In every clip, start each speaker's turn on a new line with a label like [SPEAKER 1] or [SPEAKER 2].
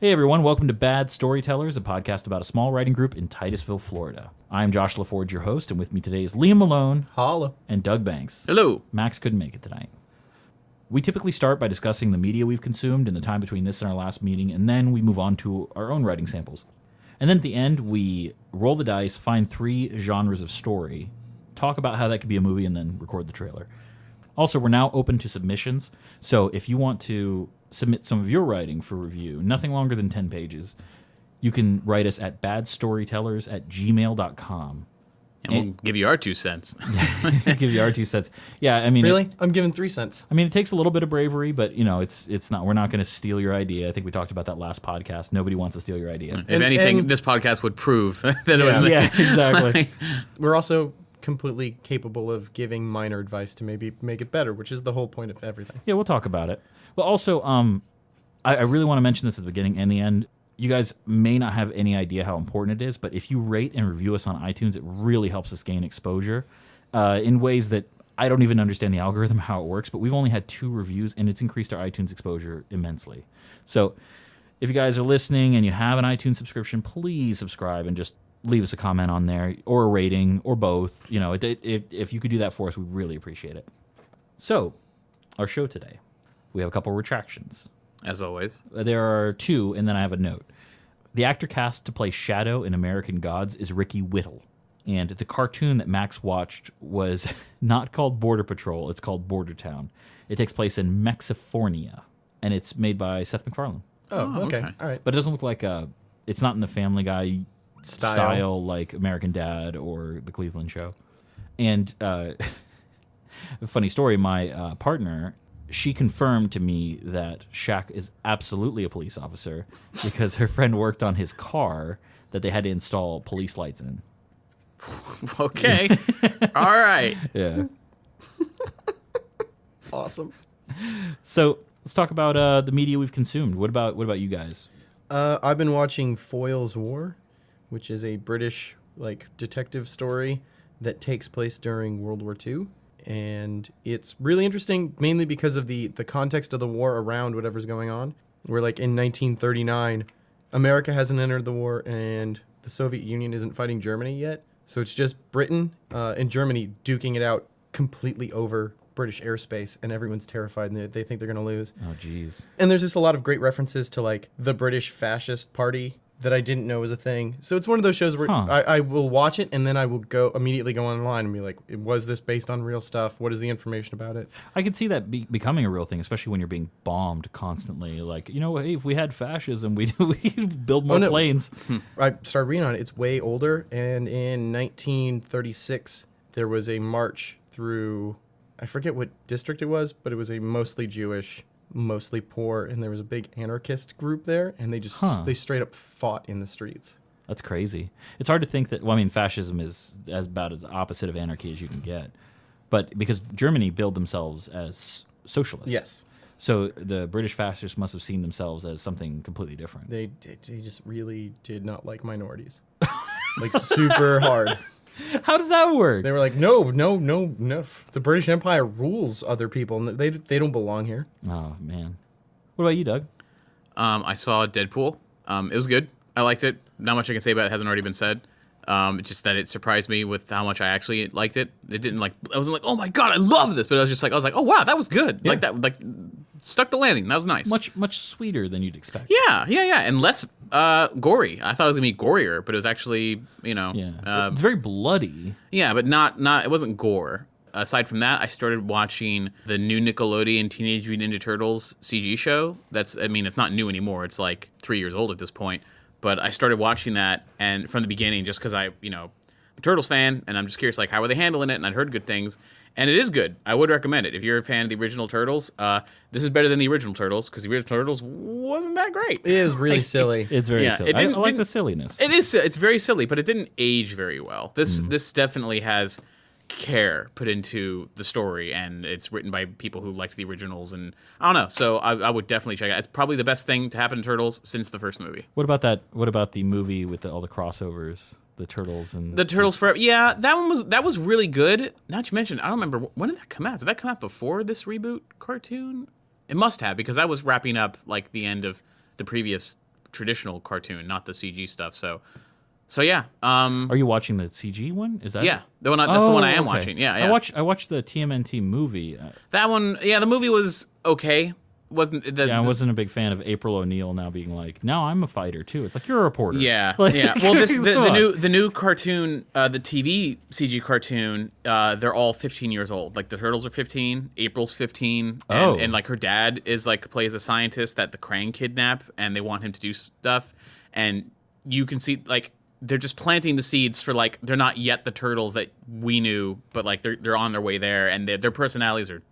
[SPEAKER 1] Hey everyone, welcome to Bad Storytellers, a podcast about a small writing group in Titusville, Florida. I'm Josh LaForge, your host, and with me today is Liam Malone.
[SPEAKER 2] Holla.
[SPEAKER 1] And Doug Banks.
[SPEAKER 3] Hello.
[SPEAKER 1] Max couldn't make it tonight. We typically start by discussing the media we've consumed in the time between this and our last meeting, and then we move on to our own writing samples. And then at the end, we roll the dice, find 3 genres of story, talk about how that could be a movie, and then record the trailer. Also, we're now open to submissions, so if you want to submit some of your writing for review, nothing longer than 10 pages, you can write us at badstorytellers@gmail.com.
[SPEAKER 3] And we'll give you our 2 cents.
[SPEAKER 1] Give you our 2 cents. Yeah, I mean...
[SPEAKER 2] Really? I'm giving 3 cents.
[SPEAKER 1] I mean, it takes a little bit of bravery, but, you know, it's not... We're not going to steal your idea. I think we talked about that last podcast. Nobody wants to steal your idea.
[SPEAKER 3] If anything, this podcast would prove that it was...
[SPEAKER 1] Yeah, exactly.
[SPEAKER 2] We're also completely capable of giving minor advice to maybe make it better, which is the whole point of everything.
[SPEAKER 1] Yeah, we'll talk about it. But also, I really want to mention this at the beginning and the end. You guys may not have any idea how important it is, but if you rate and review us on iTunes, it really helps us gain exposure in ways that I don't even understand the algorithm, how it works, but we've only had 2 reviews, and it's increased our iTunes exposure immensely. So if you guys are listening and you have an iTunes subscription, please subscribe and just leave us a comment on there, or a rating, or both. You know, if you could do that for us, we really appreciate it. So, our show today. We have a couple retractions.
[SPEAKER 3] As always.
[SPEAKER 1] There are 2, and then I have a note. The actor cast to play Shadow in American Gods is Ricky Whittle. And the cartoon that Max watched was not called Border Patrol, it's called Border Town. It takes place in Mexifornia, and it's made by Seth MacFarlane.
[SPEAKER 2] Oh, okay. All right.
[SPEAKER 1] But it doesn't look like it's not in the Family Guy style like American Dad or The Cleveland Show. And a funny story, my partner... She confirmed to me that Shaq is absolutely a police officer because her friend worked on his car that they had to install police lights in.
[SPEAKER 3] Okay. All right.
[SPEAKER 1] Yeah.
[SPEAKER 2] Awesome.
[SPEAKER 1] So let's talk about the media we've consumed. What about you guys?
[SPEAKER 2] I've been watching Foyle's War, which is a British detective story that takes place during World War II. And it's really interesting, mainly because of the context of the war around whatever's going on. Where, in 1939, America hasn't entered the war, and the Soviet Union isn't fighting Germany yet. So it's just Britain and Germany duking it out completely over British airspace, and everyone's terrified, and they think they're going to lose.
[SPEAKER 1] Oh, jeez.
[SPEAKER 2] And there's just a lot of great references to, the British Fascist Party that I didn't know was a thing. So it's one of those shows where I will watch it, and then I will immediately go online and be like, was this based on real stuff? What is the information about it?
[SPEAKER 1] I could see that becoming a real thing, especially when you're being bombed constantly. Hey, if we had fascism, we'd build more planes.
[SPEAKER 2] I started reading on it. It's way older, and in 1936, there was a march through, I forget what district it was, but it was a mostly Jewish, mostly poor, and there was a big anarchist group there, and they straight up fought in the streets.
[SPEAKER 1] That's crazy. It's hard to think that, fascism is about as opposite of anarchy as you can get. But because Germany billed themselves as socialists.
[SPEAKER 2] Yes.
[SPEAKER 1] So the British fascists must have seen themselves as something completely different.
[SPEAKER 2] They just really did not like minorities. Super hard.
[SPEAKER 1] How does that work?
[SPEAKER 2] They were like, no. The British Empire rules other people, and they don't belong here.
[SPEAKER 1] Oh, man. What about you, Doug?
[SPEAKER 3] I saw Deadpool. It was good. I liked it. Not much I can say about it hasn't already been said. It's just that it surprised me with how much I actually liked it. It didn't I wasn't like, oh my God, I love this. But I was like, oh wow, that was good.
[SPEAKER 2] Yeah.
[SPEAKER 3] Stuck the landing. That was nice.
[SPEAKER 1] Much sweeter than you'd expect.
[SPEAKER 3] Yeah. And less gory. I thought it was gonna be gorier, but it was actually,
[SPEAKER 1] it's very bloody.
[SPEAKER 3] Yeah, but not. It wasn't gore. Aside from that, I started watching the new Nickelodeon Teenage Mutant Ninja Turtles CG show. It's not new anymore. It's 3 years old at this point. But I started watching that, and from the beginning, just because I'm a Turtles fan, and I'm just curious, how are they handling it? And I'd heard good things, and it is good. I would recommend it if you're a fan of the original Turtles. This is better than the original Turtles because the original Turtles wasn't that great.
[SPEAKER 2] It is really silly.
[SPEAKER 1] It's very silly. I like the silliness.
[SPEAKER 3] It is. It's very silly, but it didn't age very well. This definitely has care put into the story, and it's written by people who liked the originals, and I don't know, so I would definitely check it out. It's probably the best thing to happen to Turtles since the first movie.
[SPEAKER 1] What about the movie with all the crossovers, the Turtles and
[SPEAKER 3] the Turtles Forever? Yeah, that was really good. Not to mention, I don't remember, when did that come out? Did that come out before this reboot cartoon? It must have, because I was wrapping up the end of the previous traditional cartoon, not the CG stuff. So yeah.
[SPEAKER 1] Are you watching the CG one? Is that
[SPEAKER 3] Yeah, the one. That's the one I am
[SPEAKER 1] okay.
[SPEAKER 3] watching. Yeah.
[SPEAKER 1] I watched the TMNT movie.
[SPEAKER 3] That one. Yeah, the movie was okay. Wasn't
[SPEAKER 1] I wasn't a big fan of April O'Neil now being like, now I'm a fighter too. It's like, you're a reporter.
[SPEAKER 3] Yeah,
[SPEAKER 1] Like,
[SPEAKER 3] yeah. Well,
[SPEAKER 1] come on.
[SPEAKER 3] the new cartoon, the TV CG cartoon, they're all 15 years old. Like the turtles are 15, April's 15, and like her dad is like plays a scientist that the Krang kidnap, and they want him to do stuff, and you can see like they're just planting the seeds for like they're not yet the turtles that we knew, but like they're on their way there, and their personalities are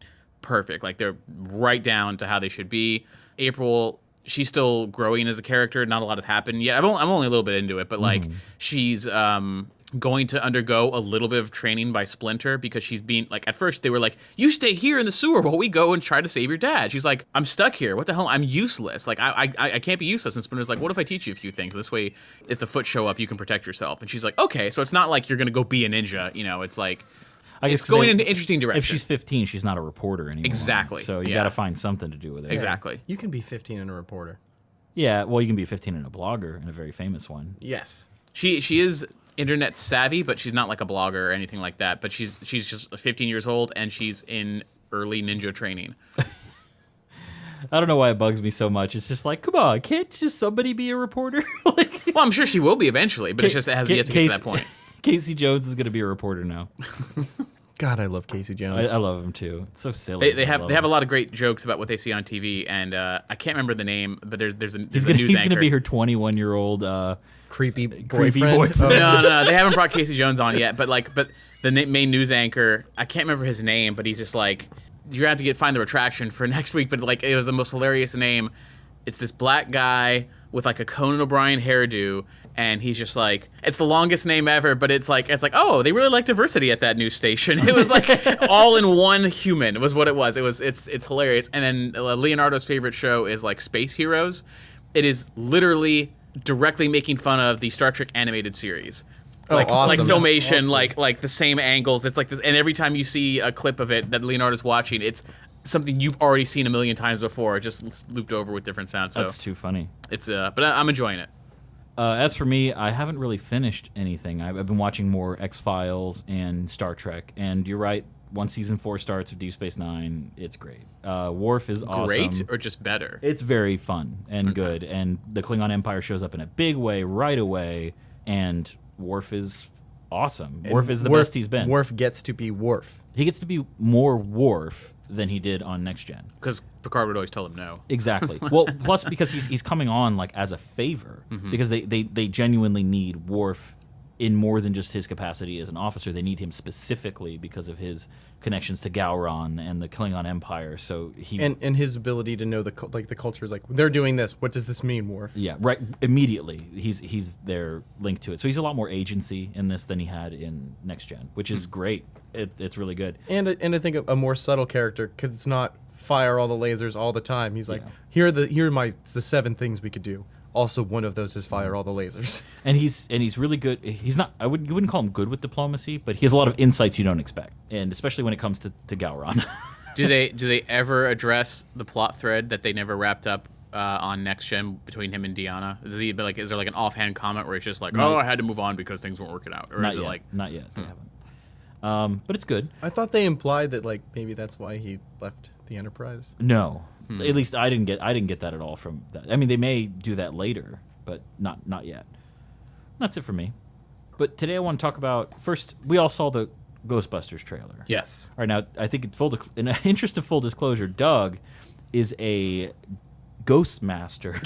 [SPEAKER 3] perfect. Like they're right down to how they should be. April, she's still growing as a character. Not a lot has happened yet. I'm only a little bit into it, but like she's going to undergo a little bit of training by Splinter because she's being like, at first they were like, you stay here in the sewer while we go and try to save your dad. She's like, I'm stuck here. What the hell? I'm useless. Like I can't be useless. And Splinter's like, what if I teach you a few things? This way, if the Foot show up, you can protect yourself. And she's like, okay. So it's not like you're gonna go be a ninja. You know, it's like.
[SPEAKER 1] I guess
[SPEAKER 3] It's going into interesting direction.
[SPEAKER 1] If she's 15, she's not a reporter anymore.
[SPEAKER 3] Exactly,
[SPEAKER 1] So you
[SPEAKER 3] yeah.
[SPEAKER 1] got to find something to do with it.
[SPEAKER 3] Exactly.
[SPEAKER 2] You can be 15 and a reporter.
[SPEAKER 1] Yeah, well, you can be 15 and a blogger, and a very famous one.
[SPEAKER 2] Yes.
[SPEAKER 3] She is internet savvy, but she's not like a blogger or anything like that. But she's just 15 years old, and she's in early ninja training.
[SPEAKER 1] I don't know why it bugs me so much. It's just like, come on, can't just somebody be a reporter? Like,
[SPEAKER 3] Well, I'm sure she will be eventually, but it's just it hasn't yet to get to that point.
[SPEAKER 1] Casey Jones is going to be a reporter now.
[SPEAKER 2] God, I love Casey Jones.
[SPEAKER 1] I love him too. It's so silly.
[SPEAKER 3] They have a lot of great jokes about what they see on TV, and I can't remember the name, but there's a news anchor.
[SPEAKER 1] He's going to be her 21-year-old
[SPEAKER 2] Creepy
[SPEAKER 1] creepy
[SPEAKER 2] boyfriend.
[SPEAKER 1] boyfriend.
[SPEAKER 3] No, they haven't brought Casey Jones on yet, but the main news anchor, I can't remember his name, but he's just like, you're gonna have to find the retraction for next week, but like it was the most hilarious name. It's this black guy with like a Conan O'Brien hairdo, and he's just like, it's the longest name ever, but it's like, oh, they really like diversity at that news station. It was like all in one human was what it was. It's hilarious. And then Leonardo's favorite show is like Space Heroes. It is literally directly making fun of the Star Trek animated series. Like,
[SPEAKER 2] awesome.
[SPEAKER 3] like filmation,
[SPEAKER 2] Awesome.
[SPEAKER 3] like the same angles. It's like this, and every time you see a clip of it that Leonardo's watching, it's something you've already seen a million times before, just looped over with different sounds. So
[SPEAKER 1] That's too funny.
[SPEAKER 3] it's but I'm enjoying it.
[SPEAKER 1] As for me, I haven't really finished anything. I've been watching more X-Files and Star Trek. And you're right, once season 4 starts of Deep Space Nine, it's great. Worf is awesome.
[SPEAKER 3] Great or just better?
[SPEAKER 1] It's very fun and good. And the Klingon Empire shows up in a big way right away. And Worf is awesome. Worf is the best he's been.
[SPEAKER 2] Worf gets to be Worf.
[SPEAKER 1] He gets to be more Worf than he did on Next Gen.
[SPEAKER 3] Because Picard would always tell him no.
[SPEAKER 1] Exactly. Well, plus because he's coming on like as a favor, because they genuinely need Worf in more than just his capacity as an officer. They need him specifically because of his connections to Gowron and the Klingon Empire. So he
[SPEAKER 2] And his ability to know the culture is like, they're doing this. What does this mean, Worf?
[SPEAKER 1] yeah, right. Immediately, he's there linked to it. So he's a lot more agency in this than he had in Next Gen, which is great. It's really good.
[SPEAKER 2] And I think a more subtle character, because it's not fire all the lasers all the time. He's like,
[SPEAKER 1] Yeah.
[SPEAKER 2] here are the 7 things we could do. Also, one of those is fire all the lasers.
[SPEAKER 1] And he's really good. He's not. You wouldn't call him good with diplomacy, but he has a lot of insights you don't expect, and especially when it comes to Gowron.
[SPEAKER 3] Do they ever address the plot thread that they never wrapped up on Next Gen between him and Deanna? Is there like an offhand comment where it's just like, I had to move on because things weren't working out, or
[SPEAKER 1] Not
[SPEAKER 3] is it
[SPEAKER 1] yet.
[SPEAKER 3] like
[SPEAKER 1] Not yet. They haven't. But it's good.
[SPEAKER 2] I thought they implied that like maybe that's why he left the Enterprise.
[SPEAKER 1] No, at least I didn't get that at all from that. I mean, they may do that later, but not yet. That's it for me. But today I want to talk about first. We all saw the Ghostbusters trailer.
[SPEAKER 2] Yes.
[SPEAKER 1] All right, now I think in the interest of full disclosure, Doug is a ghost master.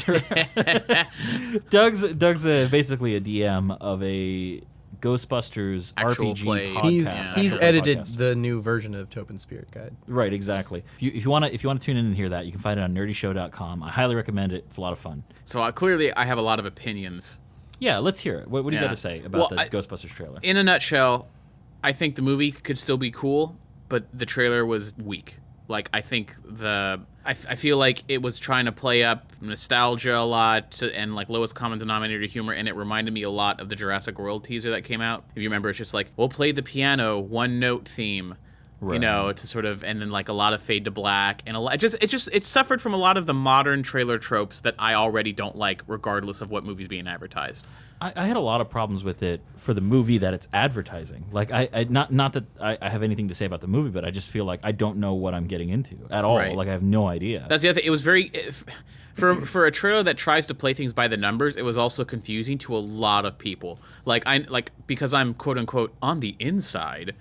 [SPEAKER 1] Doug's basically a DM of a Ghostbusters
[SPEAKER 3] Actual
[SPEAKER 1] RPG
[SPEAKER 3] play.
[SPEAKER 1] podcast.
[SPEAKER 2] He's
[SPEAKER 1] actual
[SPEAKER 2] edited
[SPEAKER 1] podcast.
[SPEAKER 2] the new version of Topin Spirit Guide.
[SPEAKER 1] Right, exactly. If you want to tune in and hear that, you can find it on nerdyshow.com. I highly recommend it. It's a lot of fun.
[SPEAKER 3] So clearly I have a lot of opinions.
[SPEAKER 1] Yeah, let's hear it. What do you got to say about the Ghostbusters trailer?
[SPEAKER 3] In a nutshell, I think the movie could still be cool, but the trailer was weak. Like, I think I feel like it was trying to play up nostalgia a lot and like lowest common denominator humor, and it reminded me a lot of the Jurassic World teaser that came out. If you remember, it's just like, we'll play the piano one note theme. you know, to sort of, and then like a lot of fade to black, and it suffered from a lot of the modern trailer tropes that I already don't like, regardless of what movie's being advertised.
[SPEAKER 1] I had a lot of problems with it for the movie that it's advertising. Like, not that I have anything to say about the movie, but I just feel like I don't know what I'm getting into at all.
[SPEAKER 3] Right.
[SPEAKER 1] Like, I have no idea.
[SPEAKER 3] That's the other thing. It was very, for a trailer that tries to play things by the numbers, it was also confusing to a lot of people. Because I'm quote unquote on the inside.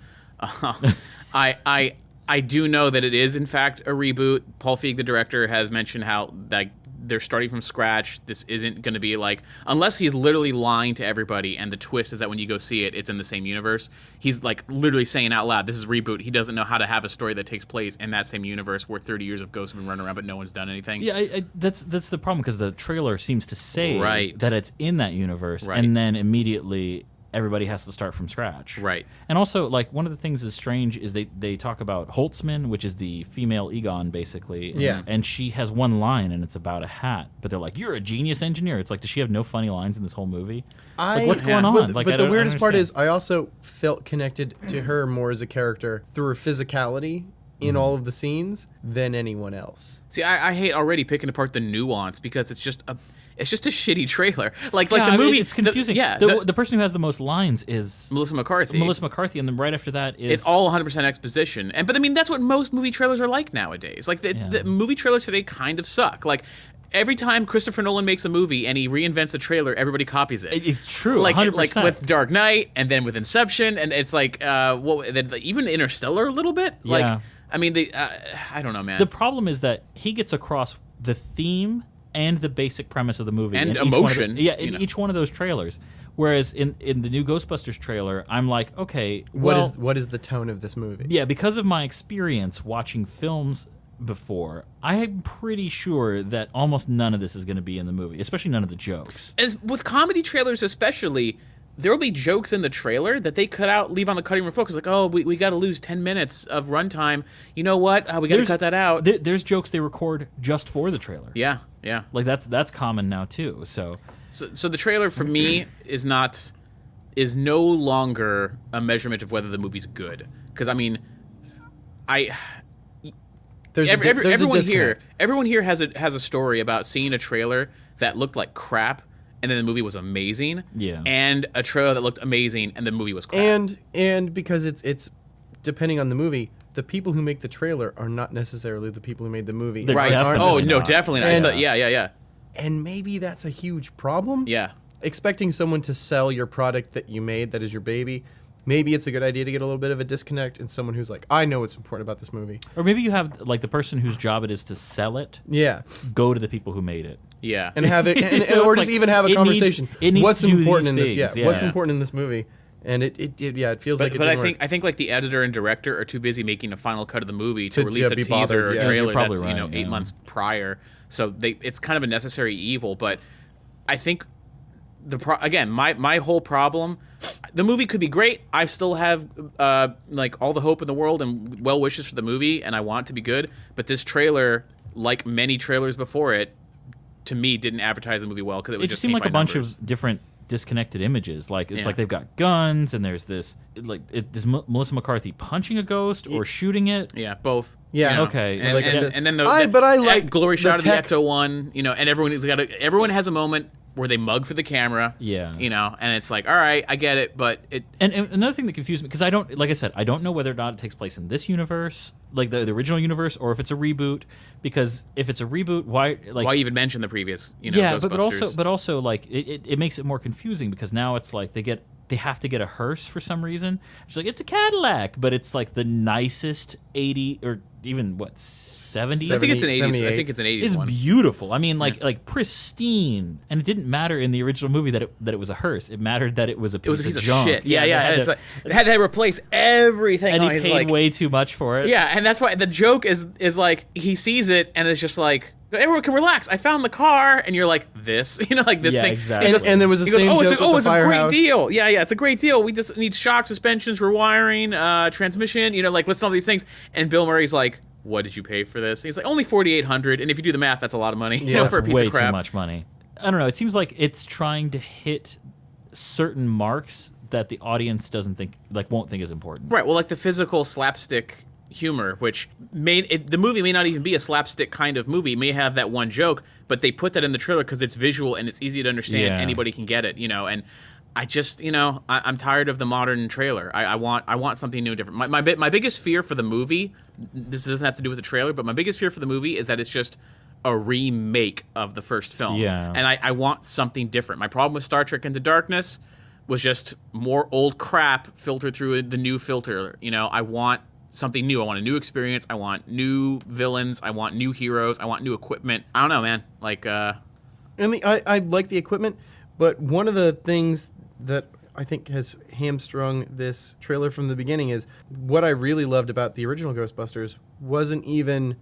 [SPEAKER 3] I do know that it is in fact a reboot. Paul Feig, the director, has mentioned how like they're starting from scratch. This isn't going to be like, unless he's literally lying to everybody, and the twist is that when you go see it, it's in the same universe. He's like literally saying out loud, "This is reboot." He doesn't know how to have a story that takes place in that same universe where 30 years of ghosts have been running around, but no one's done anything.
[SPEAKER 1] Yeah, that's the problem, because the trailer seems to say
[SPEAKER 3] Right.
[SPEAKER 1] that it's in that universe,
[SPEAKER 3] Right.
[SPEAKER 1] and then immediately everybody has to start from scratch.
[SPEAKER 3] Right.
[SPEAKER 1] And also, like, one of the things is strange is they talk about Holtzman, which is the female Egon, basically.
[SPEAKER 2] Yeah.
[SPEAKER 1] And she has one line, and it's about a hat. But they're like, "You're a genius engineer." It's like, does she have no funny lines in this whole movie? Like, what's going on?
[SPEAKER 2] But,
[SPEAKER 1] Like,
[SPEAKER 2] but
[SPEAKER 1] I
[SPEAKER 2] the
[SPEAKER 1] don't
[SPEAKER 2] weirdest part is
[SPEAKER 1] understand.
[SPEAKER 2] I also felt connected to her more as a character through her physicality in all of the scenes than anyone else.
[SPEAKER 3] See, I hate already picking apart the nuance because it's just a shitty trailer. Like
[SPEAKER 1] Yeah,
[SPEAKER 3] the
[SPEAKER 1] I mean,
[SPEAKER 3] movie.
[SPEAKER 1] it's confusing. The person who has the most lines is
[SPEAKER 3] Melissa McCarthy.
[SPEAKER 1] and then right after that is...
[SPEAKER 3] It's all 100% exposition. But I mean, that's what most movie trailers are like nowadays. Like the movie trailers today kind of suck. Like every time Christopher Nolan makes a movie and he reinvents a trailer, everybody copies it.
[SPEAKER 1] It's true,
[SPEAKER 3] like
[SPEAKER 1] 100%.
[SPEAKER 3] like with Dark Knight, and then with Inception, and it's like even Interstellar a little bit.
[SPEAKER 1] Yeah.
[SPEAKER 3] Like I mean, I don't know, man.
[SPEAKER 1] The problem is that he gets across the theme and the basic premise of the movie.
[SPEAKER 3] And
[SPEAKER 1] in each
[SPEAKER 3] emotion,
[SPEAKER 1] one of in each one of those trailers. Whereas in the new Ghostbusters trailer, I'm like, okay, well...
[SPEAKER 2] What is the tone of this movie?
[SPEAKER 1] Yeah, because of my experience watching films before, I'm pretty sure that almost none of this is going to be in the movie, especially none of the jokes.
[SPEAKER 3] As with comedy trailers especially, there will be jokes in the trailer that they cut out, leave on the cutting room floor, because like, oh, we got to lose 10 minutes of runtime. You know what? We got to cut that out.
[SPEAKER 1] There's jokes they record just for the trailer.
[SPEAKER 3] Yeah.
[SPEAKER 1] Like that's common now too. So
[SPEAKER 3] the trailer for me is no longer a measurement of whether the movie's good. Because I mean,
[SPEAKER 2] There's
[SPEAKER 3] everyone here has a story about seeing a trailer that looked like crap, and then the movie was amazing.
[SPEAKER 1] Yeah.
[SPEAKER 3] And a trailer that looked amazing, and the movie was crap.
[SPEAKER 2] And because it's depending on the movie, the people who make the trailer are not necessarily the people who made the movie.
[SPEAKER 1] They're
[SPEAKER 3] right.
[SPEAKER 1] definitely
[SPEAKER 3] Oh no,
[SPEAKER 1] not.
[SPEAKER 3] definitely not.
[SPEAKER 2] And-
[SPEAKER 3] Yeah.
[SPEAKER 2] And maybe that's a huge problem.
[SPEAKER 3] Yeah.
[SPEAKER 2] Expecting someone to sell your product that you made, that is your baby, maybe it's a good idea to get a little bit of a disconnect in someone who's like, I know what's important about this movie.
[SPEAKER 1] or maybe you have like the person whose job it is to sell it
[SPEAKER 2] Yeah.
[SPEAKER 1] go to the people who made it.
[SPEAKER 3] Yeah.
[SPEAKER 2] And have it,
[SPEAKER 1] So
[SPEAKER 2] or
[SPEAKER 1] it's
[SPEAKER 2] just
[SPEAKER 1] like,
[SPEAKER 2] even have a
[SPEAKER 1] it needs-
[SPEAKER 2] conversation.
[SPEAKER 1] it needs
[SPEAKER 2] What's
[SPEAKER 1] to do
[SPEAKER 2] important
[SPEAKER 1] these
[SPEAKER 2] in this?
[SPEAKER 1] things,
[SPEAKER 2] Yeah. What's
[SPEAKER 1] yeah.
[SPEAKER 2] important in this movie? And it feels like it
[SPEAKER 3] But I
[SPEAKER 2] didn't
[SPEAKER 3] think
[SPEAKER 2] work.
[SPEAKER 3] I think like the editor and director are too busy making a final cut of the movie to
[SPEAKER 2] To
[SPEAKER 3] release a
[SPEAKER 2] be
[SPEAKER 3] teaser
[SPEAKER 2] bothered,
[SPEAKER 3] or
[SPEAKER 2] yeah.
[SPEAKER 3] trailer
[SPEAKER 1] You're probably
[SPEAKER 3] that's
[SPEAKER 1] right,
[SPEAKER 3] 8
[SPEAKER 1] yeah.
[SPEAKER 3] months prior. So it's kind of a necessary evil. But I think again, my whole problem, the movie could be great. I still have like all the hope in the world and well wishes for the movie, and I want it to be good. But this trailer, like many trailers before it, to me didn't advertise the movie well because it was
[SPEAKER 1] It
[SPEAKER 3] just
[SPEAKER 1] seemed
[SPEAKER 3] paint
[SPEAKER 1] like a
[SPEAKER 3] by
[SPEAKER 1] bunch
[SPEAKER 3] numbers.
[SPEAKER 1] of different disconnected images. Like it's
[SPEAKER 3] Yeah.
[SPEAKER 1] like they've got guns, and there's this Melissa McCarthy punching a ghost or shooting it.
[SPEAKER 3] Yeah, both.
[SPEAKER 2] Yeah.
[SPEAKER 3] You know?
[SPEAKER 1] Okay.
[SPEAKER 3] And,
[SPEAKER 2] Like,
[SPEAKER 3] and then
[SPEAKER 2] but I like
[SPEAKER 3] glory
[SPEAKER 2] the
[SPEAKER 3] shot of the
[SPEAKER 2] tech-
[SPEAKER 3] Ecto one, and everyone has a moment where they mug for the camera.
[SPEAKER 1] Yeah.
[SPEAKER 3] And it's like, all right, I get it, but it.
[SPEAKER 1] And another thing that confused me, because I don't, like I said, I don't know whether or not it takes place in this universe, like the original universe, or if it's a reboot. Because if it's a reboot, why
[SPEAKER 3] Why even mention the previous,
[SPEAKER 1] yeah,
[SPEAKER 3] Ghostbusters?
[SPEAKER 1] but also like it makes it more confusing because now it's like they have to get a hearse for some reason. It's like it's a Cadillac, but it's like the nicest 80 or even what 70s.
[SPEAKER 3] I think it's an 80s.
[SPEAKER 2] 78.
[SPEAKER 3] I think it's an 80s
[SPEAKER 1] It's
[SPEAKER 3] one.
[SPEAKER 1] beautiful. I mean, like pristine, and it didn't matter in the original movie that it was a hearse. It mattered that it was a piece,
[SPEAKER 3] It was a piece of
[SPEAKER 1] junk.
[SPEAKER 3] shit. Yeah.
[SPEAKER 1] they had
[SPEAKER 3] It's
[SPEAKER 1] to-
[SPEAKER 3] like, it had to replace everything.
[SPEAKER 1] and
[SPEAKER 3] on
[SPEAKER 1] he
[SPEAKER 3] his,
[SPEAKER 1] paid
[SPEAKER 3] like,
[SPEAKER 1] way too much for it.
[SPEAKER 3] Yeah, and that's why the joke is like he sees it and it's just like everyone can relax. I found the car, and you're like this, like this
[SPEAKER 1] Yeah,
[SPEAKER 3] thing.
[SPEAKER 1] exactly.
[SPEAKER 2] And there was the
[SPEAKER 3] He goes,
[SPEAKER 2] same
[SPEAKER 3] oh,
[SPEAKER 2] joke
[SPEAKER 3] it's
[SPEAKER 2] with the
[SPEAKER 3] a great
[SPEAKER 2] firehouse.
[SPEAKER 3] deal. Yeah, it's a great deal. We just need shock suspensions, rewiring, transmission, like listen to all these things. And Bill Murray's like, what did you pay for this? He's like, only $4,800. And if you do the math, that's a lot of money,
[SPEAKER 2] Yeah,
[SPEAKER 3] for a
[SPEAKER 1] That's
[SPEAKER 3] piece
[SPEAKER 1] way
[SPEAKER 3] of crap.
[SPEAKER 1] too much money. I don't know. It seems like it's trying to hit certain marks that the audience won't think is important.
[SPEAKER 3] Right. Well, like the physical slapstick humor, which the movie may not even be a slapstick kind of movie. It may have that one joke, but they put that in the trailer because it's visual and it's easy to understand.
[SPEAKER 1] Yeah.
[SPEAKER 3] Anybody can get it, and I just, I'm tired of the modern trailer. I want something new and different. My biggest fear for the movie, this doesn't have to do with the trailer, but my biggest fear for the movie is that it's just a remake of the first film.
[SPEAKER 1] Yeah.
[SPEAKER 3] And I want something different. My problem with Star Trek Into Darkness was just more old crap filtered through the new filter. I want something new. I want a new experience. I want new villains. I want new heroes. I want new equipment. I don't know, man.
[SPEAKER 2] I like the equipment, but one of the things that I think has hamstrung this trailer from the beginning is what I really loved about the original Ghostbusters wasn't even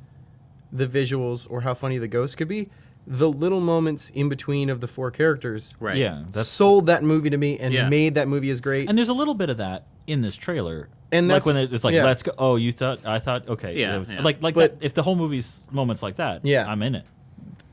[SPEAKER 2] the visuals or how funny the ghosts could be. The little moments in between of the four characters
[SPEAKER 3] Right.
[SPEAKER 1] Yeah,
[SPEAKER 2] sold that movie to me and made that movie as great.
[SPEAKER 1] and there's a little bit of that in this trailer.
[SPEAKER 2] And
[SPEAKER 1] like
[SPEAKER 2] that's-
[SPEAKER 1] when it's like,
[SPEAKER 2] yeah.
[SPEAKER 1] let's go. Oh, I thought, okay.
[SPEAKER 3] Yeah,
[SPEAKER 1] It was-
[SPEAKER 3] yeah.
[SPEAKER 1] Like
[SPEAKER 2] But-
[SPEAKER 1] that, if the whole movie's moments like that,
[SPEAKER 2] Yeah.
[SPEAKER 1] I'm in it.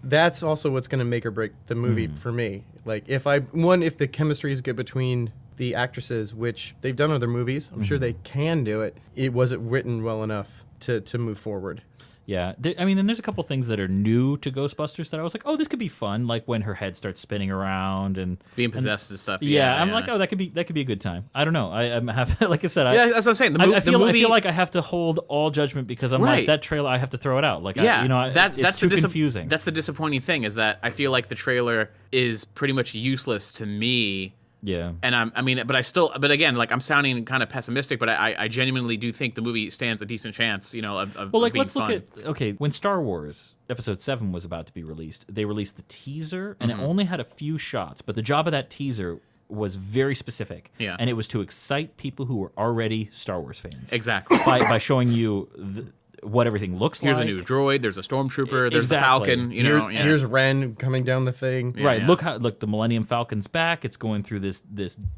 [SPEAKER 2] That's also what's going to make or break the movie for me. Like if the chemistry is good between the actresses, which they've done other movies, I'm sure they can do it. It wasn't written well enough to move forward.
[SPEAKER 1] Yeah, then there's a couple things that are new to Ghostbusters that I was like, oh, this could be fun. Like when her head starts spinning around and
[SPEAKER 3] Being possessed and stuff.
[SPEAKER 1] yeah, I'm like, oh, that could be a good time. I don't know. I'm have like I said,
[SPEAKER 3] Yeah, that's what I'm saying.
[SPEAKER 1] I
[SPEAKER 3] The
[SPEAKER 1] feel
[SPEAKER 3] movie,
[SPEAKER 1] like I have to hold all judgment because I'm
[SPEAKER 3] Right.
[SPEAKER 1] like that trailer. I have to throw it out. Like
[SPEAKER 3] yeah,
[SPEAKER 1] it's
[SPEAKER 3] that's
[SPEAKER 1] too
[SPEAKER 3] the
[SPEAKER 1] confusing.
[SPEAKER 3] That's the disappointing thing is that I feel like the trailer is pretty much useless to me.
[SPEAKER 1] yeah.
[SPEAKER 3] And but again, like I'm sounding kind of pessimistic, but I genuinely do think the movie stands a decent chance, of
[SPEAKER 1] Well, like
[SPEAKER 3] being
[SPEAKER 1] let's
[SPEAKER 3] fun.
[SPEAKER 1] look at when Star Wars Episode 7 was about to be released. They released the teaser, and it only had a few shots, but the job of that teaser was very specific.
[SPEAKER 3] Yeah.
[SPEAKER 1] And it was to excite people who were already Star Wars fans.
[SPEAKER 3] Exactly.
[SPEAKER 1] by showing you what everything looks
[SPEAKER 3] Here's
[SPEAKER 1] like.
[SPEAKER 3] a new droid. There's a stormtrooper. There's
[SPEAKER 1] Exactly.
[SPEAKER 3] the Falcon.
[SPEAKER 2] Here's Ren coming down the thing.
[SPEAKER 1] Right.
[SPEAKER 3] Yeah.
[SPEAKER 1] Look, the Millennium Falcon's back. It's going through this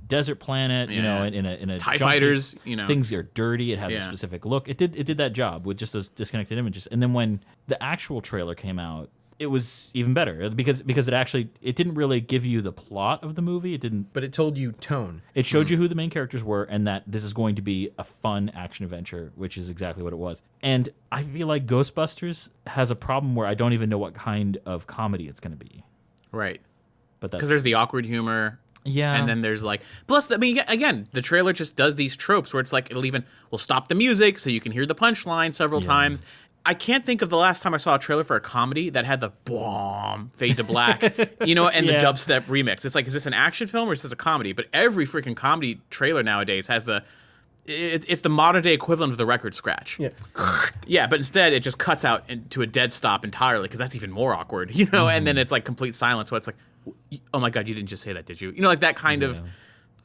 [SPEAKER 1] desert planet,
[SPEAKER 3] Yeah.
[SPEAKER 1] in a
[SPEAKER 3] TIE
[SPEAKER 1] junky-
[SPEAKER 3] fighters,
[SPEAKER 1] Things are dirty. It has a
[SPEAKER 3] Yeah.
[SPEAKER 1] specific look. It did that job with just those disconnected images. And then when the actual trailer came out, it was even better because it didn't really give you the plot of the movie. It didn't.
[SPEAKER 2] But it told you tone.
[SPEAKER 1] It showed you who the main characters were and that this is going to be a fun action adventure, which is exactly what it was. And I feel like Ghostbusters has a problem where I don't even know what kind of comedy it's going to be.
[SPEAKER 3] Right.
[SPEAKER 1] But that's
[SPEAKER 3] Because there's the awkward humor.
[SPEAKER 1] yeah,
[SPEAKER 3] And then there's plus, again, the trailer just does these tropes where it's like, we'll stop the music so you can hear the punchline several times. I can't think of the last time I saw a trailer for a comedy that had the boom fade to black, and the dubstep remix. It's like, is this an action film or is this a comedy? But every freaking comedy trailer nowadays has it's the modern day equivalent of the record scratch.
[SPEAKER 2] Yeah.
[SPEAKER 3] Yeah, but instead it just cuts out to a dead stop entirely because that's even more awkward, and then it's like complete silence where it's like, oh my God, you didn't just say that, did you? Like that kind of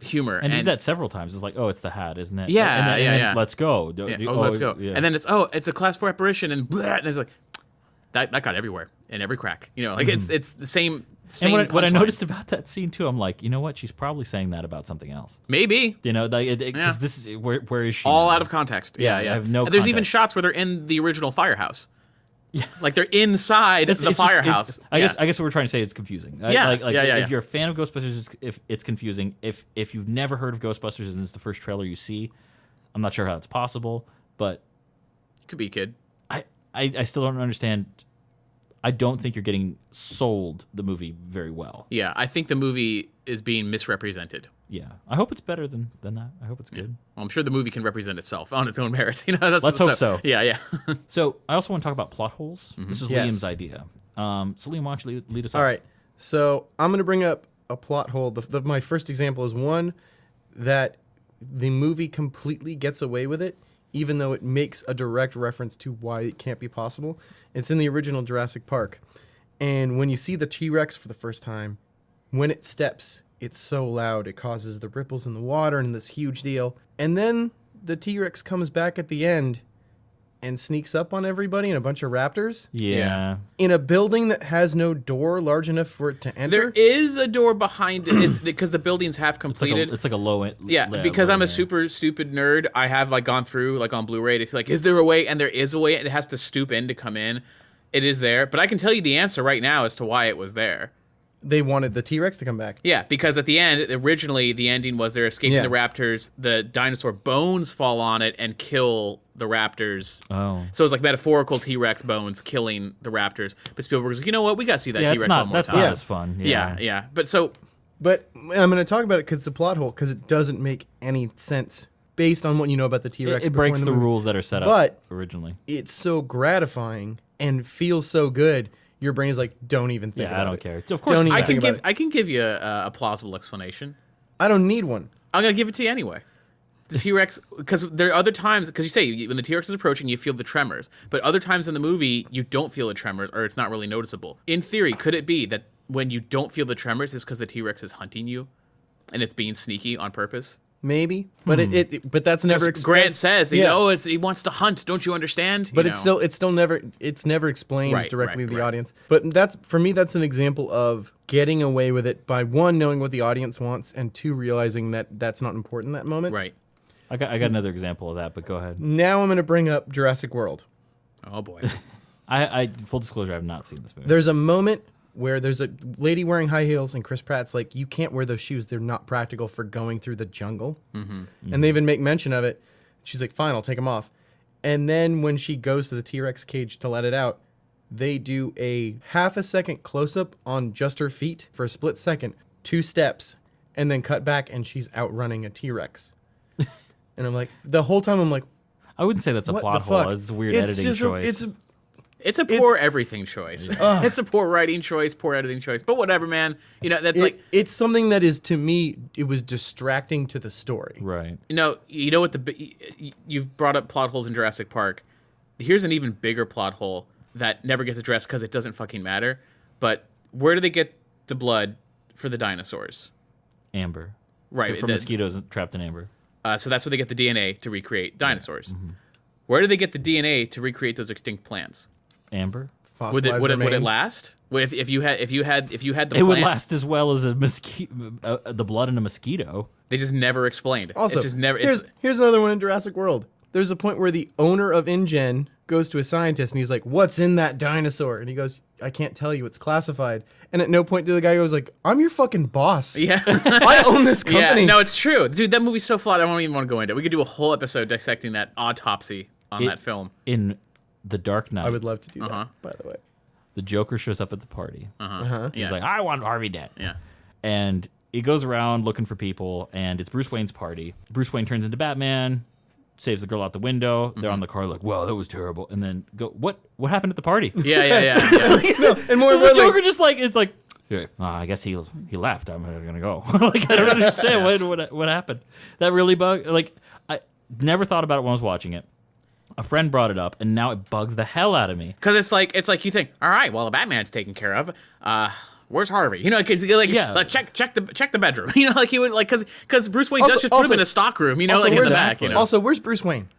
[SPEAKER 3] humor.
[SPEAKER 1] and did that several times. It's like, oh, it's the hat, isn't it?
[SPEAKER 3] Yeah,
[SPEAKER 1] and then,
[SPEAKER 3] yeah.
[SPEAKER 1] Let's go.
[SPEAKER 3] Let's go.
[SPEAKER 1] Yeah.
[SPEAKER 3] And then it's a class 4 apparition, and it's like that got everywhere in every crack. It's the same.
[SPEAKER 1] And what I
[SPEAKER 3] punchline.
[SPEAKER 1] noticed about that scene too, I'm like, you know what? She's probably saying that about something else.
[SPEAKER 3] Maybe
[SPEAKER 1] Because this is where is she?
[SPEAKER 3] all
[SPEAKER 1] now?
[SPEAKER 3] out of context.
[SPEAKER 1] Yeah,
[SPEAKER 3] Yeah.
[SPEAKER 1] I have no
[SPEAKER 3] And there's even
[SPEAKER 1] context.
[SPEAKER 3] shots where they're in the original firehouse. Yeah, like they're inside the
[SPEAKER 1] It's just-
[SPEAKER 3] firehouse.
[SPEAKER 1] I guess what we're trying to say is confusing.
[SPEAKER 3] Yeah, yeah.
[SPEAKER 1] If you're a fan of Ghostbusters, if it's confusing. If you've never heard of Ghostbusters and this is the first trailer you see, I'm not sure how it's possible, but
[SPEAKER 3] Could be, kid.
[SPEAKER 1] I still don't understand. I don't think you're getting sold the movie very well.
[SPEAKER 3] Yeah, I think the movie is being misrepresented.
[SPEAKER 1] Yeah, I hope it's better than that. I hope it's good.
[SPEAKER 3] Well, I'm sure the movie can represent itself on its own merits.
[SPEAKER 1] Let's hope so.
[SPEAKER 3] Yeah.
[SPEAKER 1] So I also want to talk about plot holes. This is
[SPEAKER 2] Yes.
[SPEAKER 1] Liam's idea. So Liam, why don't you lead us
[SPEAKER 2] All
[SPEAKER 1] off?
[SPEAKER 2] right. So I'm going to bring up a plot hole. My first example is one that the movie completely gets away with it, even though it makes a direct reference to why it can't be possible. It's in the original Jurassic Park. And when you see the T-Rex for the first time, when it steps, it's so loud. It causes the ripples in the water and this huge deal. And then the T-Rex comes back at the end and sneaks up on everybody and a bunch of raptors
[SPEAKER 1] Yeah.
[SPEAKER 2] in a building that has no door large enough for it to enter.
[SPEAKER 3] There is a door behind it. It's because the building's half completed.
[SPEAKER 1] It's like a low end.
[SPEAKER 3] Yeah, because I'm a super stupid nerd. I have gone through on Blu-ray to is there a way? And there is a way. It has to stoop in to come in. It is there, but I can tell you the answer right now as to why it was there.
[SPEAKER 2] They wanted the T-Rex to come back.
[SPEAKER 3] Yeah, because at the end, originally the ending was they're escaping the raptors. The dinosaur bones fall on it and kill the raptors.
[SPEAKER 1] Oh,
[SPEAKER 3] so it's like metaphorical T-Rex bones killing the raptors. But Spielberg's like, you know what? We got to see that T-Rex one more time.
[SPEAKER 1] That's not as fun.
[SPEAKER 3] Yeah. But
[SPEAKER 2] I'm going to talk about it because it's a plot hole because it doesn't make any sense based on what you know about the T-Rex.
[SPEAKER 1] It breaks the rules that are set up originally.
[SPEAKER 2] It's so gratifying and feels so good. Your brain is like, don't even think about it.
[SPEAKER 1] I don't care. Of course,
[SPEAKER 3] I can give you a plausible explanation.
[SPEAKER 2] I don't need one.
[SPEAKER 3] I'm gonna give it to you anyway. The T-Rex, because there are other times, because you say when the T-Rex is approaching, you feel the tremors, but other times in the movie you don't feel the tremors, or it's not really noticeable. In theory, could it be that when you don't feel the tremors, is because the T-Rex is hunting you, and it's being sneaky on purpose?
[SPEAKER 2] Maybe, but but that's never explained.
[SPEAKER 3] Grant says, he wants to hunt. Don't you understand?
[SPEAKER 2] But it's never explained directly to the audience. But that's for me. That's an example of getting away with it by one, knowing what the audience wants, and two, realizing that that's not important in that moment.
[SPEAKER 3] Right.
[SPEAKER 1] I got another example of that, but go ahead.
[SPEAKER 2] Now I'm going to bring up Jurassic World.
[SPEAKER 3] Oh boy.
[SPEAKER 1] I full disclosure, I have not seen this movie.
[SPEAKER 2] There's a moment where there's a lady wearing high heels, and Chris Pratt's like, you can't wear those shoes. They're not practical for going through the jungle. Mm-hmm. And they even make mention of it. She's like, fine, I'll take them off. And then when she goes to the T-Rex cage to let it out, they do a half a second close-up on just her feet for a split second, 2 steps, and then cut back, and she's outrunning a T-Rex. And I'm like, the whole time I'm like,
[SPEAKER 1] I wouldn't say that's a plot hole. It's a weird editing choice.
[SPEAKER 3] It's a poor everything choice. It's a poor writing choice, poor editing choice. But whatever, man. You know,
[SPEAKER 2] it's something that is, to me, it was distracting to the story.
[SPEAKER 1] Right.
[SPEAKER 3] You know what you've brought up plot holes in Jurassic Park. Here's an even bigger plot hole that never gets addressed because it doesn't fucking matter. But where do they get the blood for the dinosaurs?
[SPEAKER 1] Amber.
[SPEAKER 3] Right.
[SPEAKER 1] They're from mosquitoes trapped in amber.
[SPEAKER 3] So that's where they get the DNA to recreate dinosaurs. Yeah. Mm-hmm. Where do they get the DNA to recreate those extinct plants?
[SPEAKER 1] Amber.
[SPEAKER 3] Would it last? If you had the plant,
[SPEAKER 1] it would last as well as a mosquito. The blood in a mosquito.
[SPEAKER 3] They just never explained.
[SPEAKER 2] Also,
[SPEAKER 3] it's just never.
[SPEAKER 2] Here's another one in Jurassic World. There's a point where the owner of InGen goes to a scientist and he's like, "What's in that dinosaur?" And he goes, "I can't tell you. It's classified." And at no point did the guy goes like, "I'm your fucking boss.
[SPEAKER 3] Yeah,
[SPEAKER 2] I own this company."
[SPEAKER 3] Yeah, no, it's true, dude. That movie's so flawed. I don't even want to go into it. We could do a whole episode dissecting that autopsy on that film.
[SPEAKER 1] In The Dark Knight.
[SPEAKER 2] I would love to do that, by the way.
[SPEAKER 1] The Joker shows up at the party. He's like, I want Harvey dead.
[SPEAKER 3] Yeah.
[SPEAKER 1] And he goes around looking for people, and it's Bruce Wayne's party. Bruce Wayne turns into Batman, saves the girl out the window. They're on the car like, well, that was terrible. And then what happened at the party?
[SPEAKER 3] Yeah.
[SPEAKER 2] No, and more
[SPEAKER 1] the Joker just like, it's like, I guess he left. I'm gonna go. Like, I don't understand what happened. That really bugged. Like, I never thought about it when I was watching it. A friend brought it up, and now it bugs the hell out of me.
[SPEAKER 3] Because it's like you think, all right, well, the Batman's taken care of. Where's Harvey? You know, because check the bedroom. You know, like he would because Bruce Wayne does just put him in a stock room. You know, like in the back. You know.
[SPEAKER 2] Also, where's Bruce Wayne?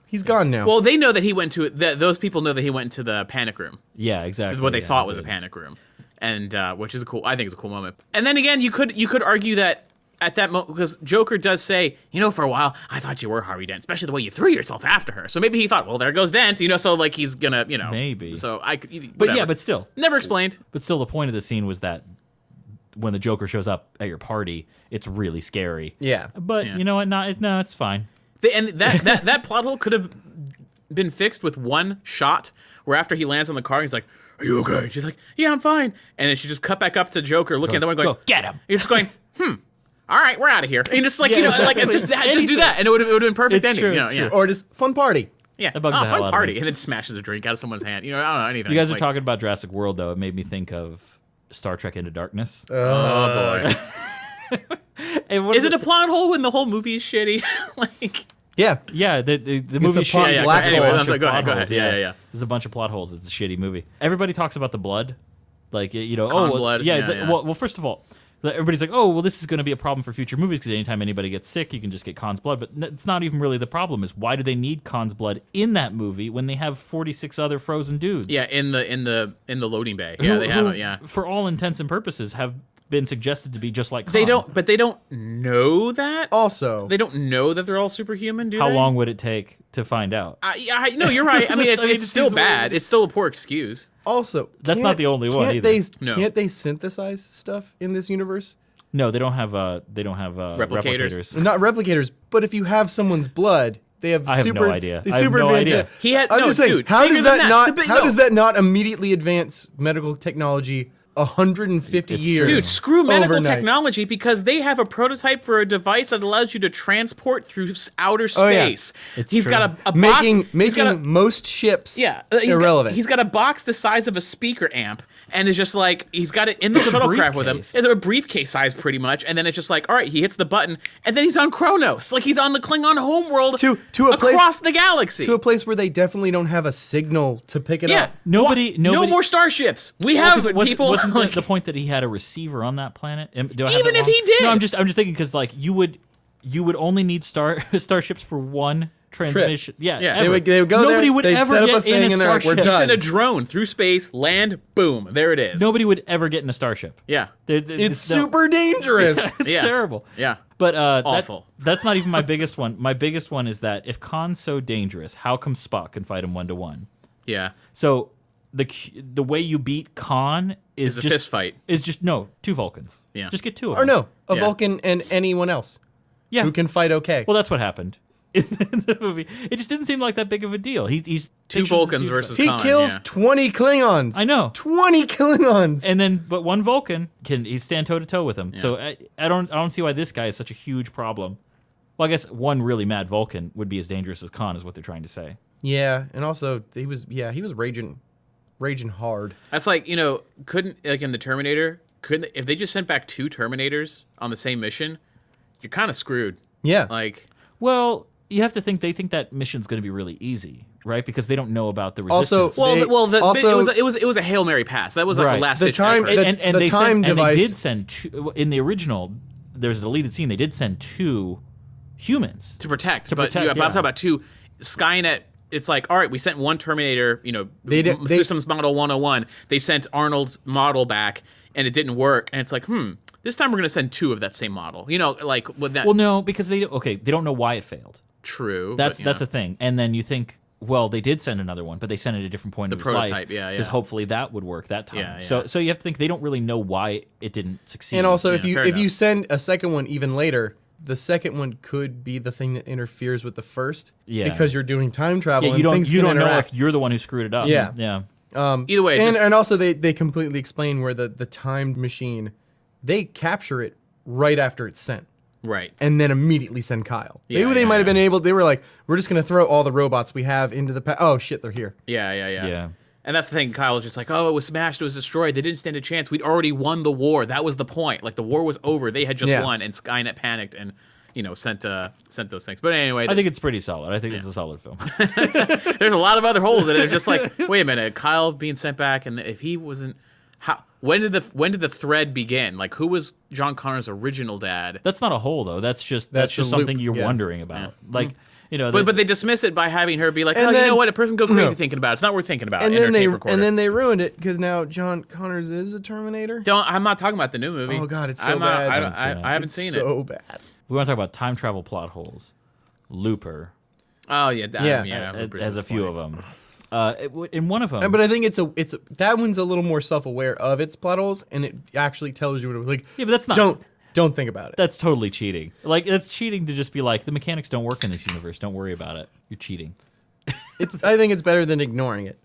[SPEAKER 2] He's gone now.
[SPEAKER 3] Well, they know that he went to those people know that he went to the panic room.
[SPEAKER 1] Yeah, exactly.
[SPEAKER 3] What they thought was a panic room, and which is I think it's a cool moment. And then again, you could argue that. At that moment, because Joker does say, for a while, I thought you were Harvey Dent, especially the way you threw yourself after her. So maybe he thought, well, there goes Dent, so like he's gonna,
[SPEAKER 1] Maybe.
[SPEAKER 3] So
[SPEAKER 1] but still.
[SPEAKER 3] Never explained.
[SPEAKER 1] But still, the point of the scene was that when the Joker shows up at your party, it's really scary.
[SPEAKER 2] Yeah.
[SPEAKER 1] But you know what? No, it's fine.
[SPEAKER 3] And that plot hole could have been fixed with one shot where after he lands on the car, he's like, are you okay? She's like, yeah, I'm fine. And then she just cut back up to Joker looking at the one going,
[SPEAKER 1] go get him.
[SPEAKER 3] You're just going, all right, we're out of here. And just like, exactly. just do that. And it would have been perfect ending.
[SPEAKER 1] True.
[SPEAKER 2] Or just fun party.
[SPEAKER 3] Yeah. Fun party. And then smashes a drink out of somene's hand. I don't know, anything.
[SPEAKER 1] You guys are talking about Jurassic World, though. It made me think of Star Trek Into Darkness.
[SPEAKER 3] Oh, boy. Is it a plot hole when the whole movie is shitty?
[SPEAKER 1] Yeah, the movie is shitty.
[SPEAKER 3] Black anyway, I was like, go ahead. Yeah.
[SPEAKER 1] There's a bunch of plot holes. It's a shitty movie. Everybody talks about the blood. Like,
[SPEAKER 3] blood.
[SPEAKER 1] Yeah. Well, first of all, everybody's like, oh, well, this is going to be a problem for future movies because anytime anybody gets sick, you can just get Khan's blood. But it's not even really the problem. Is why do they need Khan's blood in that movie when they have 46 other frozen dudes?
[SPEAKER 3] Yeah, in the loading bay. Yeah, they have it. Yeah,
[SPEAKER 1] for all intents and purposes, have been suggested to be just like Khan.
[SPEAKER 3] They don't know that.
[SPEAKER 2] Also,
[SPEAKER 3] They don't know that they're all superhuman, do
[SPEAKER 1] How
[SPEAKER 3] they?
[SPEAKER 1] long would it take to find out?
[SPEAKER 3] No, you're right. I mean, it's,
[SPEAKER 1] I mean,
[SPEAKER 3] it's
[SPEAKER 1] it
[SPEAKER 3] still
[SPEAKER 1] seems
[SPEAKER 3] bad.
[SPEAKER 1] weird.
[SPEAKER 3] It's still a poor excuse.
[SPEAKER 2] also,
[SPEAKER 1] That's not the only one either.
[SPEAKER 3] No.
[SPEAKER 2] Can't they synthesize stuff in this universe?
[SPEAKER 1] No, they don't have replicators.
[SPEAKER 2] Not replicators, but if you have someone's blood, they have
[SPEAKER 1] I have
[SPEAKER 2] super.
[SPEAKER 1] no idea.
[SPEAKER 2] They
[SPEAKER 1] I have
[SPEAKER 2] super
[SPEAKER 1] no
[SPEAKER 2] advanced.
[SPEAKER 1] idea.
[SPEAKER 3] He had
[SPEAKER 2] I'm
[SPEAKER 3] no,
[SPEAKER 2] just saying,
[SPEAKER 3] dude.
[SPEAKER 2] how does
[SPEAKER 3] bigger than
[SPEAKER 2] that not?
[SPEAKER 3] The-
[SPEAKER 2] How
[SPEAKER 3] no.
[SPEAKER 2] does that not immediately advance medical technology 150
[SPEAKER 1] It's
[SPEAKER 2] years?
[SPEAKER 1] true.
[SPEAKER 3] Dude, screw medical
[SPEAKER 2] overnight?
[SPEAKER 3] technology because they have a prototype for a device that allows you to transport through outer
[SPEAKER 2] Oh, yeah.
[SPEAKER 3] space.
[SPEAKER 1] It's
[SPEAKER 3] He's
[SPEAKER 1] true.
[SPEAKER 3] got a box.
[SPEAKER 2] Making
[SPEAKER 3] he's got a,
[SPEAKER 2] most ships
[SPEAKER 3] he's
[SPEAKER 2] irrelevant.
[SPEAKER 3] He's got a box the size of a speaker amp, and it's just like he's got it in the shuttlecraft with him.
[SPEAKER 1] briefcase.
[SPEAKER 3] It's a briefcase size, pretty much. And then it's just like, all right, he hits the button, and then he's on Kronos, like he's on the Klingon homeworld
[SPEAKER 2] To a place-
[SPEAKER 3] across the galaxy.
[SPEAKER 2] to a place where they definitely don't have a signal to pick it
[SPEAKER 3] yeah,
[SPEAKER 2] up.
[SPEAKER 3] no
[SPEAKER 1] Nobody-
[SPEAKER 3] more starships. We
[SPEAKER 1] Well,
[SPEAKER 3] have
[SPEAKER 1] 'cause
[SPEAKER 3] people.
[SPEAKER 1] Wasn't
[SPEAKER 3] like,
[SPEAKER 1] the point that he had a receiver on that planet? Do I have
[SPEAKER 3] Even
[SPEAKER 1] that
[SPEAKER 3] if
[SPEAKER 1] wrong?
[SPEAKER 3] he did.
[SPEAKER 1] No, I'm just thinking because like you would only need starships for one transmission. Yeah,
[SPEAKER 3] Yeah.
[SPEAKER 1] ever.
[SPEAKER 2] They would go
[SPEAKER 1] Nobody
[SPEAKER 2] there,
[SPEAKER 1] would
[SPEAKER 2] they'd
[SPEAKER 1] ever
[SPEAKER 2] set up
[SPEAKER 1] get
[SPEAKER 2] a thing,
[SPEAKER 1] in a
[SPEAKER 2] and they're like, "We're
[SPEAKER 1] starship.
[SPEAKER 2] done."
[SPEAKER 3] send a drone through space, land, boom, there it is.
[SPEAKER 1] Nobody would ever get in a starship.
[SPEAKER 3] Yeah.
[SPEAKER 2] It's super dangerous.
[SPEAKER 1] It's
[SPEAKER 3] Yeah.
[SPEAKER 1] terrible.
[SPEAKER 3] Yeah.
[SPEAKER 1] But
[SPEAKER 3] Awful.
[SPEAKER 1] That's not even my biggest one. My biggest one is that if Khan's so dangerous, how come Spock can fight him 1-to-1?
[SPEAKER 3] Yeah.
[SPEAKER 1] So the way you beat Khan is
[SPEAKER 3] It's a
[SPEAKER 1] just
[SPEAKER 3] fist fight.
[SPEAKER 1] Is just two Vulcans.
[SPEAKER 3] Yeah.
[SPEAKER 1] Just get two of
[SPEAKER 2] Or
[SPEAKER 1] them.
[SPEAKER 2] no, a
[SPEAKER 3] Yeah.
[SPEAKER 2] Vulcan and anyone else
[SPEAKER 1] Yeah.
[SPEAKER 2] who can fight okay.
[SPEAKER 1] Well, that's what happened in the movie. It just didn't seem like that big of a deal. He's
[SPEAKER 3] Two
[SPEAKER 1] pictures
[SPEAKER 3] Vulcans
[SPEAKER 1] the suit-
[SPEAKER 3] versus
[SPEAKER 2] he
[SPEAKER 3] Khan,
[SPEAKER 2] kills
[SPEAKER 3] yeah.
[SPEAKER 2] 20 Klingons.
[SPEAKER 1] I know.
[SPEAKER 2] 20 Klingons.
[SPEAKER 1] And then, but one Vulcan he stand toe to toe with him. So I don't see why this guy is such a huge problem. Well, I guess one really mad Vulcan would be as dangerous as Khan, is what they're trying to say.
[SPEAKER 2] Yeah, and also he was raging hard.
[SPEAKER 3] That's like, couldn't, like in the Terminator, if they just sent back two Terminators on the same mission, you're kind of screwed.
[SPEAKER 2] Yeah.
[SPEAKER 3] Like,
[SPEAKER 1] Well, you have to think they think that mission's going to be really easy, right? Because they don't know about the
[SPEAKER 2] Also,
[SPEAKER 1] resistance.
[SPEAKER 2] They-
[SPEAKER 3] it was a Hail Mary pass. That was like
[SPEAKER 1] Right.
[SPEAKER 3] a last
[SPEAKER 2] The
[SPEAKER 3] ditch
[SPEAKER 2] time-
[SPEAKER 3] effort.
[SPEAKER 1] and
[SPEAKER 2] the
[SPEAKER 1] they
[SPEAKER 2] time device-
[SPEAKER 1] And they did send in the original. There's a deleted scene. They did send two humans.
[SPEAKER 3] to protect.
[SPEAKER 1] To
[SPEAKER 3] but
[SPEAKER 1] protect,
[SPEAKER 3] I'm
[SPEAKER 1] yeah.
[SPEAKER 3] talking about two. Skynet, it's like, all right, we sent one Terminator,
[SPEAKER 2] They
[SPEAKER 3] systems model 101. They sent Arnold's model back, and it didn't work. And it's like, this time we're going to send two of that same model. Like with that.
[SPEAKER 1] Well, no, because they don't know why it failed.
[SPEAKER 3] True.
[SPEAKER 1] That's
[SPEAKER 3] but,
[SPEAKER 1] a thing. And then you think, well, they did send another one, but they sent it at a different point in his life.
[SPEAKER 3] prototype, yeah.
[SPEAKER 1] Because hopefully that would work that time.
[SPEAKER 3] Yeah,
[SPEAKER 1] So
[SPEAKER 3] yeah.
[SPEAKER 1] so you have to think they don't really know why it didn't succeed.
[SPEAKER 2] And also,
[SPEAKER 3] Yeah,
[SPEAKER 2] if you
[SPEAKER 3] fair
[SPEAKER 2] if you
[SPEAKER 3] enough.
[SPEAKER 2] send a second one even later, the second one could be the thing that interferes with the first.
[SPEAKER 1] Yeah.
[SPEAKER 2] Because you're doing time travel
[SPEAKER 1] yeah,
[SPEAKER 2] and
[SPEAKER 1] you
[SPEAKER 2] things
[SPEAKER 1] don't
[SPEAKER 2] can
[SPEAKER 1] know
[SPEAKER 2] interact.
[SPEAKER 1] if you're the one who screwed it up.
[SPEAKER 2] Yeah.
[SPEAKER 1] Yeah.
[SPEAKER 3] Either way,
[SPEAKER 2] and also they completely explain where the timed machine, they capture it right after it's sent.
[SPEAKER 3] right.
[SPEAKER 2] And then immediately send Kyle.
[SPEAKER 3] Yeah,
[SPEAKER 2] They
[SPEAKER 3] yeah,
[SPEAKER 2] might have
[SPEAKER 3] yeah.
[SPEAKER 2] been able. They were like, we're just gonna throw all the robots we have into the. Oh shit, they're here.
[SPEAKER 3] Yeah.
[SPEAKER 1] Yeah.
[SPEAKER 3] And that's the thing. Kyle was just like, oh, it was smashed. It was destroyed. They didn't stand a chance. We'd already won the war. That was the point. Like, the war was over. They had just
[SPEAKER 2] Yeah.
[SPEAKER 3] won. And Skynet panicked and, sent those things. But anyway,
[SPEAKER 1] I think it's pretty solid. I think it's a solid film.
[SPEAKER 3] there's a lot of other holes in it. It's just like, wait a minute. Kyle being sent back. And if he wasn't... When did the thread begin? Like, who was John Connor's original dad?
[SPEAKER 1] That's not a hole though. That's just
[SPEAKER 2] That's a
[SPEAKER 1] something
[SPEAKER 2] loop,
[SPEAKER 1] you're
[SPEAKER 2] yeah.
[SPEAKER 1] wondering about. Like,
[SPEAKER 3] But they dismiss it by having her be like,
[SPEAKER 2] And
[SPEAKER 3] oh, you
[SPEAKER 2] then-
[SPEAKER 3] know what? A person go crazy
[SPEAKER 2] No.
[SPEAKER 3] thinking about it. It's not worth thinking about.
[SPEAKER 2] And
[SPEAKER 3] in
[SPEAKER 2] then
[SPEAKER 3] her tape recorder.
[SPEAKER 2] they ruined it because now John Connors is a Terminator.
[SPEAKER 3] I'm not talking about the new movie.
[SPEAKER 2] Oh, God, it's so
[SPEAKER 3] I'm not-
[SPEAKER 2] bad.
[SPEAKER 3] I haven't
[SPEAKER 2] It's
[SPEAKER 3] seen it.
[SPEAKER 2] so bad.
[SPEAKER 1] we want to talk about time travel plot holes. Looper
[SPEAKER 3] Oh yeah,
[SPEAKER 2] Yeah.
[SPEAKER 3] Looper's
[SPEAKER 1] has a few of
[SPEAKER 3] disappointing.
[SPEAKER 1] them. In one of them,
[SPEAKER 2] But I think that one's a little more self-aware of its plot holes, and it actually tells you what like.
[SPEAKER 1] yeah, but that's not.
[SPEAKER 2] Don't think about it.
[SPEAKER 1] That's totally cheating. Like, that's cheating to just be like, the mechanics don't work in this universe. Don't worry about it. You're cheating.
[SPEAKER 2] I think it's better than ignoring it.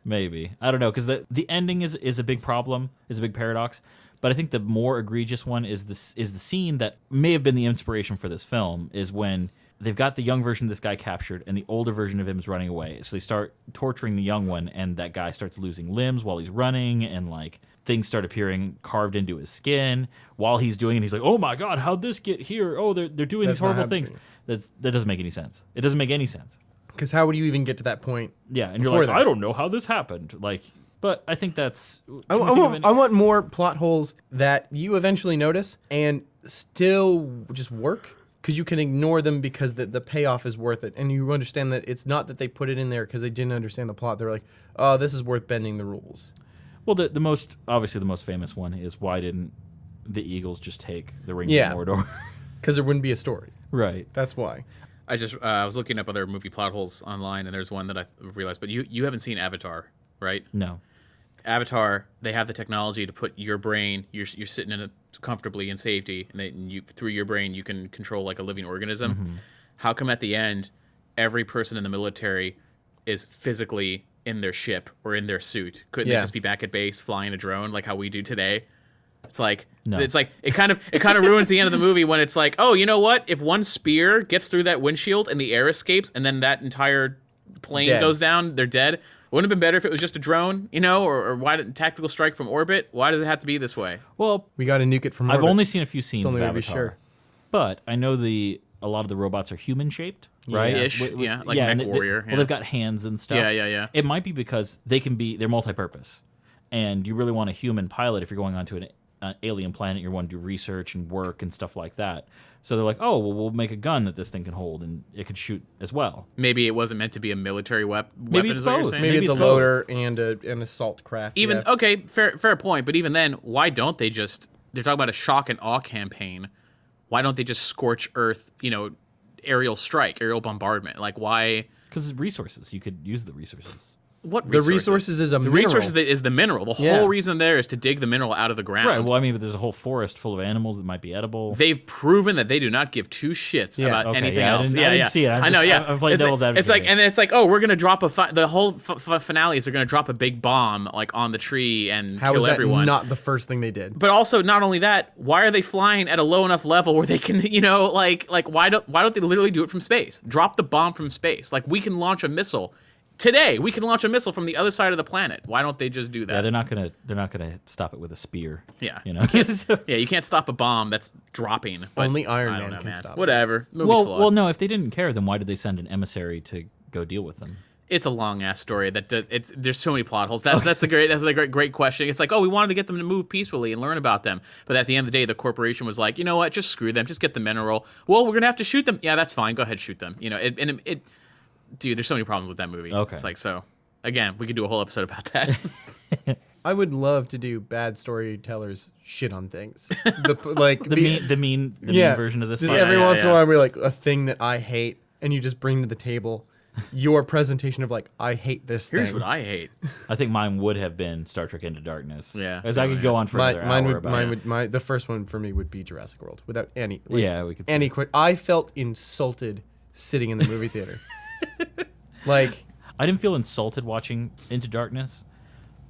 [SPEAKER 1] Maybe. I don't know, because the ending is a big problem, is a big paradox. But I think the more egregious one is the scene that may have been the inspiration for this film, is when they've got the young version of this guy captured and the older version of him is running away. So they start torturing the young one, and that guy starts losing limbs while he's running, and like things start appearing carved into his skin while he's doing it. He's like, oh my God, how'd this get here? Oh, they're doing
[SPEAKER 2] That's
[SPEAKER 1] these
[SPEAKER 2] not
[SPEAKER 1] horrible things.
[SPEAKER 2] happening.
[SPEAKER 1] That doesn't make any sense. It doesn't make any sense.
[SPEAKER 2] Because how would you even get to that point?
[SPEAKER 1] Yeah, and you're
[SPEAKER 2] Before
[SPEAKER 1] like,
[SPEAKER 2] that.
[SPEAKER 1] I don't know how this happened. Like, but I think that's.
[SPEAKER 2] I want more plot holes that you eventually notice and still just work because you can ignore them because the payoff is worth it, and you understand that it's not that they put it in there because they didn't understand the plot. They're like, oh, this is worth bending the rules.
[SPEAKER 1] Well, the most famous one is why didn't the Eagles just take the Ring
[SPEAKER 2] Yeah.
[SPEAKER 1] of Mordor.
[SPEAKER 2] Because there wouldn't be a story.
[SPEAKER 1] Right.
[SPEAKER 2] That's why.
[SPEAKER 3] I was looking up other movie plot holes online, and there's one that I realized. But you haven't seen Avatar, right?
[SPEAKER 1] No.
[SPEAKER 3] Avatar, they have the technology to put your brain. You're sitting in it comfortably in safety, and you through your brain you can control like a living organism.
[SPEAKER 1] Mm-hmm.
[SPEAKER 3] How come at the end, every person in the military is physically in their ship or in their suit? Couldn't they
[SPEAKER 2] Yeah.
[SPEAKER 3] just be back at base flying a drone like how we do today? It's like
[SPEAKER 1] No.
[SPEAKER 3] it's like it kind of ruins the end of the movie when it's like, oh, you know what? If one spear gets through that windshield and the air escapes, and then that entire plane
[SPEAKER 2] Dead.
[SPEAKER 3] goes down, they're dead. Wouldn't it have been better if it was just a drone, or why didn't tactical strike from orbit? Why does it have to be this way?
[SPEAKER 1] Well,
[SPEAKER 2] We got to nuke it from
[SPEAKER 1] I've
[SPEAKER 2] orbit.
[SPEAKER 1] only seen a few scenes
[SPEAKER 2] It's
[SPEAKER 1] of
[SPEAKER 2] only way to be
[SPEAKER 1] Avatar,
[SPEAKER 2] sure.
[SPEAKER 1] but I know a lot of the robots are human shaped, right?
[SPEAKER 3] Ish, yeah, like
[SPEAKER 1] and
[SPEAKER 3] Mech Warrior, yeah.
[SPEAKER 1] Well, they've got hands and stuff.
[SPEAKER 3] Yeah.
[SPEAKER 1] It might be because they're multi-purpose, and you really want a human pilot if you're going onto an alien planet. You want to do research and work and stuff like that. So they're like, oh, well, we'll make a gun that this thing can hold, and it could shoot as well.
[SPEAKER 3] Maybe it wasn't meant to be a military weapon.
[SPEAKER 1] Maybe it's
[SPEAKER 3] is what you're
[SPEAKER 1] both.
[SPEAKER 3] saying?
[SPEAKER 2] Maybe it's a
[SPEAKER 1] both.
[SPEAKER 2] loader and an assault craft.
[SPEAKER 3] Even
[SPEAKER 2] yeah.
[SPEAKER 3] okay, fair point. But even then, why don't they just? They're talking about a shock and awe campaign. Why don't they just scorch Earth? Aerial strike, aerial bombardment. Like why?
[SPEAKER 1] Because resources, you could use the resources.
[SPEAKER 3] What
[SPEAKER 2] The resources is a
[SPEAKER 3] the
[SPEAKER 2] mineral.
[SPEAKER 3] resources is the mineral. The
[SPEAKER 2] Yeah.
[SPEAKER 3] whole reason there is to dig the mineral out of the ground.
[SPEAKER 1] Right. Well, I mean, but there's a whole forest full of animals that might be edible.
[SPEAKER 3] They've proven that they do not give two shits
[SPEAKER 2] Yeah.
[SPEAKER 3] about
[SPEAKER 1] Okay,
[SPEAKER 3] anything
[SPEAKER 1] yeah, I
[SPEAKER 3] else.
[SPEAKER 1] didn't see it.
[SPEAKER 3] I know. Yeah,
[SPEAKER 1] I'm playing
[SPEAKER 3] It's
[SPEAKER 1] devil's
[SPEAKER 3] like,
[SPEAKER 1] advocate
[SPEAKER 3] It's like,
[SPEAKER 1] here.
[SPEAKER 3] and then it's like, oh, we're gonna drop the whole finale is they're gonna drop a big bomb like on the tree and
[SPEAKER 2] How
[SPEAKER 3] kill
[SPEAKER 2] is that
[SPEAKER 3] everyone.
[SPEAKER 2] not the first thing they did?
[SPEAKER 3] But also, not only that, why are they flying at a low enough level where they can, like why don't they literally do it from space? Drop the bomb from space. Like we can launch a missile today. We can launch a missile from the other side of the planet. Why don't they just do that?
[SPEAKER 1] Yeah, they're not gonna stop it with a spear.
[SPEAKER 3] Yeah.
[SPEAKER 1] You know.
[SPEAKER 3] Yeah, you can't stop a bomb that's dropping. But
[SPEAKER 2] Only Iron
[SPEAKER 3] I don't
[SPEAKER 2] Man
[SPEAKER 3] know,
[SPEAKER 2] can stop it.
[SPEAKER 3] Whatever. Movie's
[SPEAKER 1] well,
[SPEAKER 3] flawed.
[SPEAKER 1] no. If they didn't care, then why did they send an emissary to go deal with them?
[SPEAKER 3] It's a long ass story that does. There's so many plot holes. That's a great question. It's like, oh, we wanted to get them to move peacefully and learn about them, but at the end of the day, the corporation was like, you know what, just screw them, just get the mineral. Well, we're gonna have to shoot them. Yeah, that's fine. Go ahead, shoot them. Dude, there's so many problems with that movie.
[SPEAKER 1] Okay.
[SPEAKER 3] It's like so. Again, we could do a whole episode about that.
[SPEAKER 2] I would love to do bad storytellers shit on things.
[SPEAKER 1] The mean version of this.
[SPEAKER 2] Just
[SPEAKER 1] part.
[SPEAKER 2] every
[SPEAKER 3] yeah,
[SPEAKER 2] once in
[SPEAKER 3] yeah.
[SPEAKER 2] a while, we're like a thing that I hate, and you just bring to the table your presentation of like, I hate this
[SPEAKER 3] Here's
[SPEAKER 2] thing.
[SPEAKER 3] what I hate.
[SPEAKER 1] I think mine would have been Star Trek Into Darkness.
[SPEAKER 3] Yeah.
[SPEAKER 1] As I could go on for another hour about it.
[SPEAKER 2] The first one for me would be Jurassic World, without any.
[SPEAKER 1] Yeah, we could say
[SPEAKER 2] Any I felt insulted sitting in the movie theater. Like,
[SPEAKER 1] I didn't feel insulted watching Into Darkness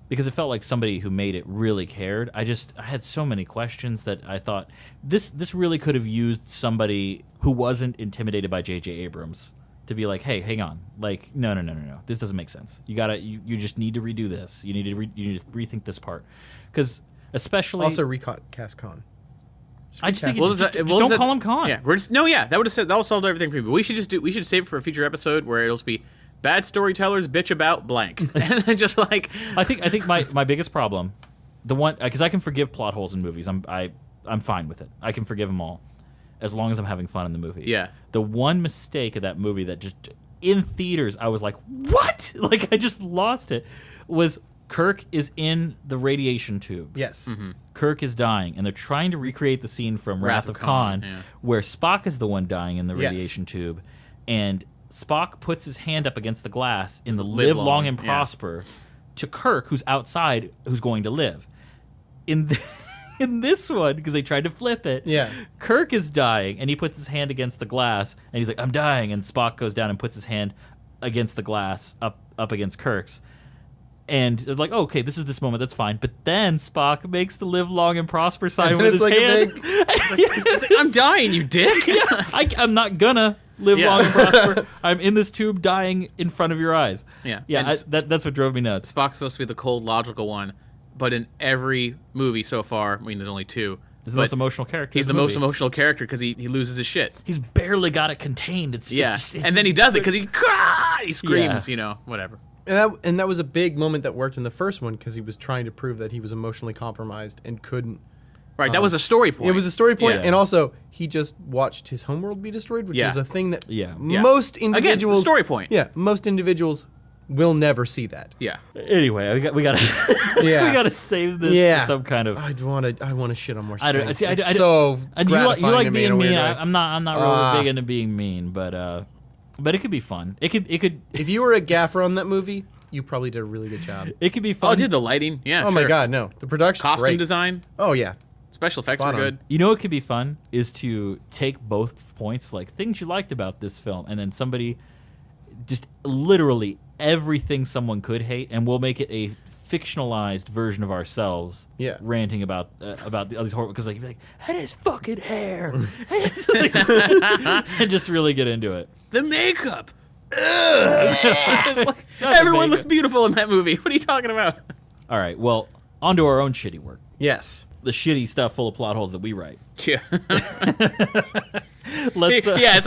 [SPEAKER 1] because it felt like somebody who made it really cared. I had so many questions that I thought this really could have used somebody who wasn't intimidated by J.J. Abrams to be like, hey, hang on, like no, this doesn't make sense. You just need to redo this. You need to rethink this part because especially
[SPEAKER 2] also recast Khan.
[SPEAKER 1] I just think
[SPEAKER 3] What
[SPEAKER 1] it's
[SPEAKER 3] was
[SPEAKER 1] just,
[SPEAKER 3] that-
[SPEAKER 1] just
[SPEAKER 3] what was
[SPEAKER 1] don't
[SPEAKER 3] that-
[SPEAKER 1] call him Khan.
[SPEAKER 3] Yeah, that would have solved everything for me. But we should save it for a future episode where it'll just be bad storytellers bitch about blank, and then just like
[SPEAKER 1] I think my biggest problem, the one because I can forgive plot holes in movies. I'm fine with it. I can forgive them all, as long as I'm having fun in the movie.
[SPEAKER 3] Yeah.
[SPEAKER 1] The one mistake of that movie that just in theaters I was like, what? Like I just lost it. Was Kirk is in the radiation tube.
[SPEAKER 2] Yes.
[SPEAKER 1] Kirk is dying, and they're trying to recreate the scene from Wrath of Khan,
[SPEAKER 3] yeah.
[SPEAKER 1] where Spock is the one dying in the
[SPEAKER 2] Yes.
[SPEAKER 1] radiation tube, and Spock puts his hand up against the glass in the
[SPEAKER 3] Live
[SPEAKER 1] live long
[SPEAKER 3] long,
[SPEAKER 1] and
[SPEAKER 3] yeah.
[SPEAKER 1] prosper to Kirk, who's outside, who's going to live. In this one, because they tried to flip it,
[SPEAKER 2] Yeah.
[SPEAKER 1] Kirk is dying, and he puts his hand against the glass, and he's like, I'm dying, and Spock goes down and puts his hand against the glass, up against Kirk's. And they're like, oh, okay, this is this moment, that's fine. But then Spock makes the live long and prosper sign
[SPEAKER 2] And
[SPEAKER 1] with
[SPEAKER 2] it's
[SPEAKER 1] his
[SPEAKER 2] like a
[SPEAKER 1] hand.
[SPEAKER 3] It's like, I'm dying, you dick.
[SPEAKER 1] I'm not gonna live
[SPEAKER 3] Yeah.
[SPEAKER 1] long and prosper. I'm in this tube dying in front of your eyes.
[SPEAKER 3] Yeah.
[SPEAKER 1] Yeah,
[SPEAKER 3] And
[SPEAKER 1] that's what drove me nuts.
[SPEAKER 3] Spock's supposed to be the cold, logical one, but in every movie so far, I mean, there's only two.
[SPEAKER 1] He's the
[SPEAKER 3] but
[SPEAKER 1] most emotional character.
[SPEAKER 3] He's
[SPEAKER 1] in
[SPEAKER 3] the most
[SPEAKER 1] movie.
[SPEAKER 3] emotional character because he loses his shit.
[SPEAKER 1] He's barely got it contained.
[SPEAKER 3] Yeah,
[SPEAKER 1] It's
[SPEAKER 3] and then he does it because he screams,
[SPEAKER 1] Yeah.
[SPEAKER 3] whatever.
[SPEAKER 2] And that was a big moment that worked in the first one because he was trying to prove that he was emotionally compromised and couldn't.
[SPEAKER 3] Right, that was a story point.
[SPEAKER 2] It was a story point,
[SPEAKER 1] Yeah.
[SPEAKER 2] and also he just watched his homeworld be destroyed, which
[SPEAKER 3] Yeah.
[SPEAKER 2] is a thing that
[SPEAKER 1] Yeah.
[SPEAKER 3] Yeah.
[SPEAKER 2] most
[SPEAKER 3] Again,
[SPEAKER 2] individuals
[SPEAKER 3] story point.
[SPEAKER 2] Yeah, most individuals We'll never see that.
[SPEAKER 3] Yeah.
[SPEAKER 1] Anyway, we gotta
[SPEAKER 2] Yeah.
[SPEAKER 1] we gotta save this to some kind of.
[SPEAKER 2] I want to shit on more.
[SPEAKER 1] I don't
[SPEAKER 2] things.
[SPEAKER 1] see.
[SPEAKER 2] It's so
[SPEAKER 1] You
[SPEAKER 2] gratifying
[SPEAKER 1] like
[SPEAKER 2] to me in
[SPEAKER 1] being
[SPEAKER 2] a weird
[SPEAKER 1] mean.
[SPEAKER 2] way.
[SPEAKER 1] I'm not really big into being mean, but it could be fun. It could.
[SPEAKER 2] If you were a gaffer on that movie, you probably did a really good job.
[SPEAKER 1] It could be fun.
[SPEAKER 3] Oh, did the lighting? Yeah.
[SPEAKER 2] Oh my
[SPEAKER 3] sure.
[SPEAKER 2] god, no. The production,
[SPEAKER 3] Costume
[SPEAKER 2] great.
[SPEAKER 3] design,
[SPEAKER 2] Oh yeah.
[SPEAKER 3] special effects
[SPEAKER 2] Spot
[SPEAKER 3] were
[SPEAKER 2] on.
[SPEAKER 3] good.
[SPEAKER 1] You know what could be fun is to take both points, like things you liked about this film, and then somebody just literally everything someone could hate, and we'll make it a fictionalized version of ourselves ranting about all these horrible, because like you're like, and his fucking hair, and just really get into it.
[SPEAKER 3] The makeup. Everyone looks beautiful in that movie. What are you talking about?
[SPEAKER 1] All right, well, on to our own shitty work.
[SPEAKER 2] Yes.
[SPEAKER 1] The shitty stuff full of plot holes that we write.
[SPEAKER 3] Yeah.
[SPEAKER 1] Let's.
[SPEAKER 3] Yeah,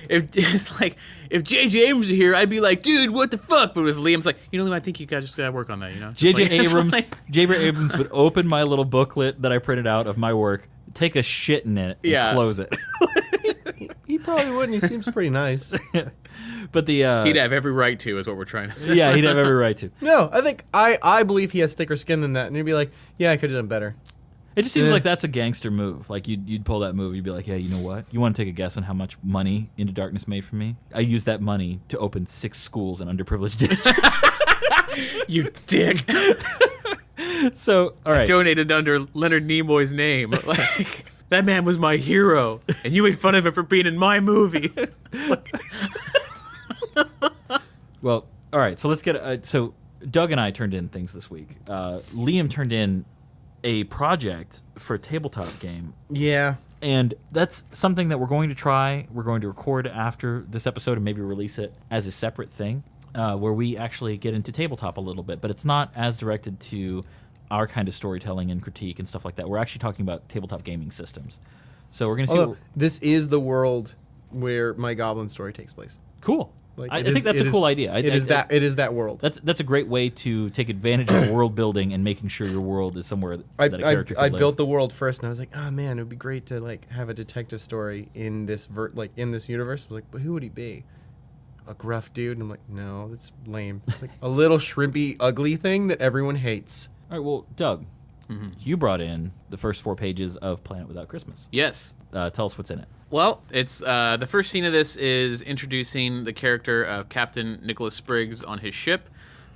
[SPEAKER 3] it's like if J.J. Abrams were here, I'd be like, dude, what the fuck? But with Liam's like, Liam, I think you guys just gotta work on that, you know?
[SPEAKER 1] J.J.
[SPEAKER 3] Like, it's
[SPEAKER 1] Abrams.
[SPEAKER 3] like-
[SPEAKER 1] J.J. Abrams would open my little booklet that I printed out of my work, take a shit in it, and close it.
[SPEAKER 2] He probably wouldn't. He seems pretty nice.
[SPEAKER 1] But the
[SPEAKER 3] he'd have every right to, is what we're trying to say.
[SPEAKER 1] yeah, he'd have every right to.
[SPEAKER 2] No, I think I believe he has thicker skin than that, and he'd be like, yeah, I could have done better.
[SPEAKER 1] It just seems like that's a gangster move. Like you'd pull that move. You'd be like, "Yeah, you know what? You want to take a guess on how much money Into Darkness made for me? I used that money to open 6 schools in underprivileged districts."
[SPEAKER 3] You dick.
[SPEAKER 1] So, all right.
[SPEAKER 3] Donated under Leonard Nimoy's name. Like, that man was my hero, and you made fun of him for being in my movie.
[SPEAKER 1] Well, all right. So let's get. So Doug and I turned in things this week. Liam turned in a project for a tabletop game.
[SPEAKER 2] Yeah.
[SPEAKER 1] And that's something that we're going to try. We're going to record after this episode and maybe release it as a separate thing where we actually get into tabletop a little bit. But it's not as directed to our kind of storytelling and critique and stuff like that. We're actually talking about tabletop gaming systems. So we're going to see.
[SPEAKER 2] This is the world where my Goblin story takes place.
[SPEAKER 1] Cool.
[SPEAKER 2] Like,
[SPEAKER 1] I think that's a cool idea.
[SPEAKER 2] It is that world.
[SPEAKER 1] That's a great way to take advantage of world building and making sure your world is somewhere that a character can
[SPEAKER 2] I
[SPEAKER 1] live.
[SPEAKER 2] built the world first, and I was like, oh man, it would be great to like have a detective story in this in this universe. I was like, but who would he be? A gruff dude? And I'm like, no, that's lame. It's like a little shrimpy, ugly thing that everyone hates.
[SPEAKER 1] All right, well, Doug, you brought in the first 4 pages of Planet Without Christmas.
[SPEAKER 3] Yes.
[SPEAKER 1] Tell us what's in it.
[SPEAKER 3] Well, it's the first scene of this is introducing the character of Captain Nicholas Spriggs on his ship.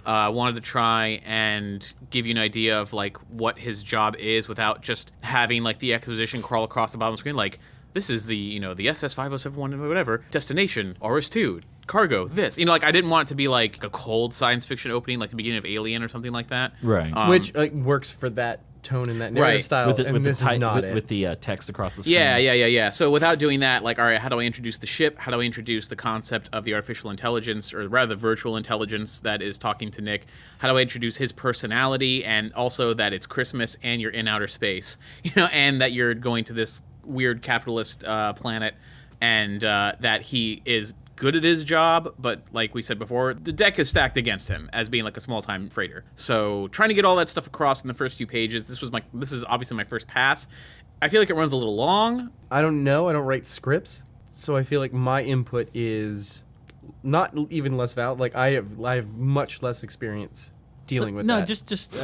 [SPEAKER 3] I wanted to try and give you an idea of like what his job is without just having like the exposition crawl across the bottom of the screen. Like, this is the the SS 5071 whatever destination RS2 cargo. This like I didn't want it to be like a cold science fiction opening like the beginning of Alien or something like that.
[SPEAKER 1] Right.
[SPEAKER 2] Which works for that tone and that narrative style. This is not it.
[SPEAKER 1] With the text across the screen.
[SPEAKER 3] Yeah. So without doing that, like, all right, how do I introduce the ship? How do I introduce the concept of the artificial intelligence, or rather the virtual intelligence that is talking to Nick? How do I introduce his personality, and also that it's Christmas and you're in outer space, and that you're going to this weird capitalist planet, and that he is good at his job, but like we said before, the deck is stacked against him as being like a small-time freighter. So trying to get all that stuff across in the first few pages, this is obviously my first pass. I feel like it runs a little long.
[SPEAKER 2] I don't know. I don't write scripts, so I feel like my input is not even less valid. Like I have much less experience dealing with that.
[SPEAKER 1] No, just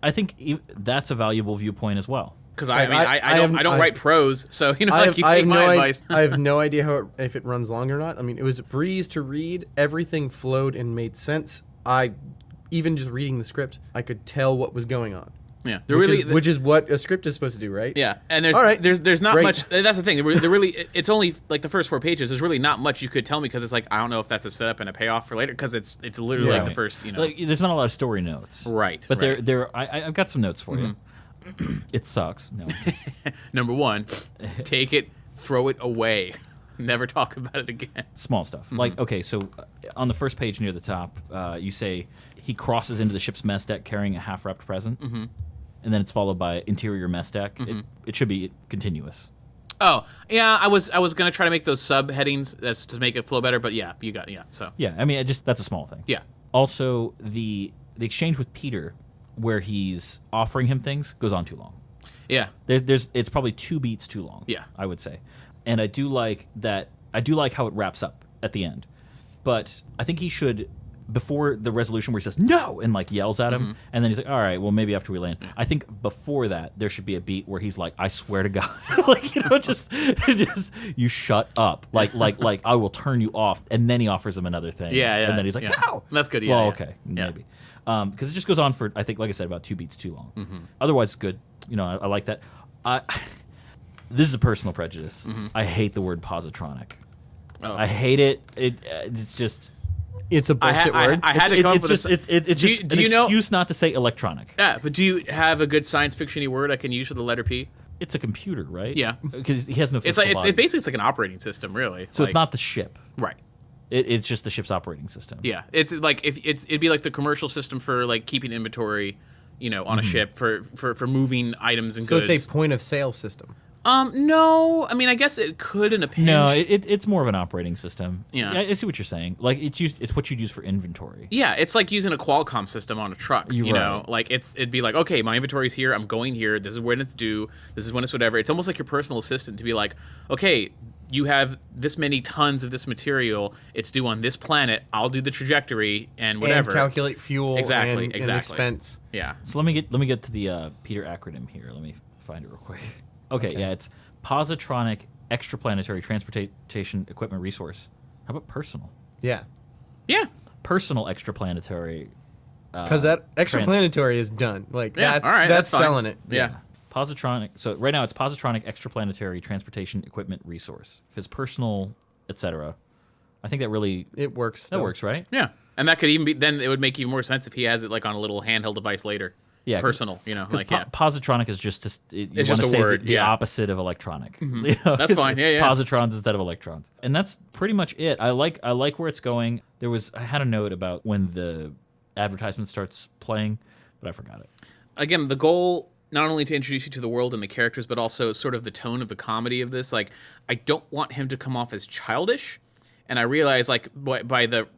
[SPEAKER 1] I think that's a valuable viewpoint as well.
[SPEAKER 3] Because I don't write prose, so you take my advice.
[SPEAKER 2] I have no idea if it runs long or not. I mean, it was a breeze to read. Everything flowed and made sense. Even just reading the script, I could tell what was going on.
[SPEAKER 3] Yeah,
[SPEAKER 2] which is what a script is supposed to do, right?
[SPEAKER 3] Yeah, and there's not
[SPEAKER 2] Great.
[SPEAKER 3] much. That's the thing. It's only like the first 4 pages. There's really not much you could tell me because it's like I don't know if that's a setup and a payoff for later because it's literally like the first.
[SPEAKER 1] Like, there's not a lot of story notes.
[SPEAKER 3] Right.
[SPEAKER 1] But
[SPEAKER 3] right.
[SPEAKER 1] I've got some notes for you. It sucks. No.
[SPEAKER 3] Number 1, take it, throw it away. Never talk about it again.
[SPEAKER 1] Small stuff. Like, okay, so on the first page near the top, you say he crosses into the ship's mess deck carrying a half-wrapped present, and then it's followed by interior mess deck. It should be continuous.
[SPEAKER 3] Oh, yeah, I was going to try to make those subheadings to make it flow better, but yeah, you got so.
[SPEAKER 1] Yeah, I mean, that's a small thing.
[SPEAKER 3] Yeah.
[SPEAKER 1] Also, the exchange with Peter where he's offering him things goes on too long.
[SPEAKER 3] Yeah.
[SPEAKER 1] It's probably 2 beats too long.
[SPEAKER 3] Yeah.
[SPEAKER 1] I would say. And I do like that. I do like how it wraps up at the end. But I think he should before the resolution where he says no and like yells at him,
[SPEAKER 3] Mm-hmm.
[SPEAKER 1] and then he's like, all right, well maybe after we land. I think before that there should be a beat where he's like, I swear to God, like just you shut up, like I will turn you off, and then he offers him another thing,
[SPEAKER 3] Yeah.
[SPEAKER 1] and then he's like, no,
[SPEAKER 3] That's good. Yeah.
[SPEAKER 1] well,
[SPEAKER 3] yeah.
[SPEAKER 1] okay,
[SPEAKER 3] Yeah.
[SPEAKER 1] maybe, because it just goes on for, I think, like I said, about 2 beats too long.
[SPEAKER 3] Mm-hmm.
[SPEAKER 1] Otherwise, it's good. I like that. This is a personal prejudice.
[SPEAKER 3] Mm-hmm.
[SPEAKER 1] I hate the word positronic.
[SPEAKER 3] Oh.
[SPEAKER 1] I hate it. It's just.
[SPEAKER 2] It's a bullshit word.
[SPEAKER 3] I had to come up
[SPEAKER 1] It's
[SPEAKER 3] with
[SPEAKER 1] just it's
[SPEAKER 3] Do
[SPEAKER 1] just
[SPEAKER 3] you- do
[SPEAKER 1] an
[SPEAKER 3] you know-
[SPEAKER 1] excuse not to say electronic.
[SPEAKER 3] Yeah, but do you have a good science fiction-y word I can use for the letter P?
[SPEAKER 1] It's a computer, right?
[SPEAKER 3] Yeah.
[SPEAKER 1] because he has no.
[SPEAKER 3] It's
[SPEAKER 1] physical
[SPEAKER 3] like
[SPEAKER 1] body.
[SPEAKER 3] basically it's like an operating system, really.
[SPEAKER 1] So
[SPEAKER 3] Like-
[SPEAKER 1] it's not the ship.
[SPEAKER 3] right.
[SPEAKER 1] It's just the ship's operating system.
[SPEAKER 3] Yeah, it's like it'd be like the commercial system for like keeping inventory, on a ship for moving items and
[SPEAKER 2] So
[SPEAKER 3] goods.
[SPEAKER 2] it's a point of sale system.
[SPEAKER 3] No, I mean I guess it could in a pinch.
[SPEAKER 1] No, it's more of an operating system.
[SPEAKER 3] Yeah.
[SPEAKER 1] I see what you're saying. Like it's what you'd use for inventory.
[SPEAKER 3] Yeah, it's like using a Qualcomm system on a truck.
[SPEAKER 1] You're
[SPEAKER 3] You know,
[SPEAKER 1] right.
[SPEAKER 3] like it'd be like, okay, my inventory's here. I'm going here. This is when it's due. This is when it's whatever. It's almost like your personal assistant to be like, okay, you have this many tons of this material. It's due on this planet. I'll do the trajectory and whatever.
[SPEAKER 2] And calculate fuel
[SPEAKER 3] Exactly,
[SPEAKER 2] and
[SPEAKER 3] exactly.
[SPEAKER 2] expense.
[SPEAKER 3] Yeah.
[SPEAKER 1] So let me get to the Peter acronym here. Let me find it real quick. Okay, yeah, it's Positronic Extraplanetary Transportation Equipment Resource. How about personal?
[SPEAKER 2] Yeah.
[SPEAKER 3] Yeah.
[SPEAKER 1] Personal extraplanetary.
[SPEAKER 2] Because that extraplanetary is done. Like,
[SPEAKER 3] Yeah,
[SPEAKER 2] that's
[SPEAKER 3] all right,
[SPEAKER 2] that's
[SPEAKER 3] that's fine.
[SPEAKER 2] selling it.
[SPEAKER 3] Yeah.
[SPEAKER 1] Positronic. So right now it's Positronic Extraplanetary Transportation Equipment Resource. If it's personal, etc. I think that really
[SPEAKER 2] It works.
[SPEAKER 1] that
[SPEAKER 2] Still.
[SPEAKER 1] works, right?
[SPEAKER 3] Yeah. And that could even be, then it would make even more sense if he has it like on a little handheld device later.
[SPEAKER 1] Yeah, 'cause-
[SPEAKER 3] Personal,
[SPEAKER 1] Because
[SPEAKER 3] like, yeah.
[SPEAKER 1] positronic is just you
[SPEAKER 3] It's
[SPEAKER 1] want
[SPEAKER 3] just
[SPEAKER 1] to
[SPEAKER 3] a
[SPEAKER 1] say
[SPEAKER 3] word,
[SPEAKER 1] the
[SPEAKER 3] yeah.
[SPEAKER 1] opposite of electronic.
[SPEAKER 3] That's fine, yeah, yeah.
[SPEAKER 1] Positrons instead of electrons, and that's pretty much it. I like where it's going. I had a note about when the advertisement starts playing, but I forgot it.
[SPEAKER 3] Again, the goal not only to introduce you to the world and the characters, but also sort of the tone of the comedy of this. Like, I don't want him to come off as childish, and I realize like by the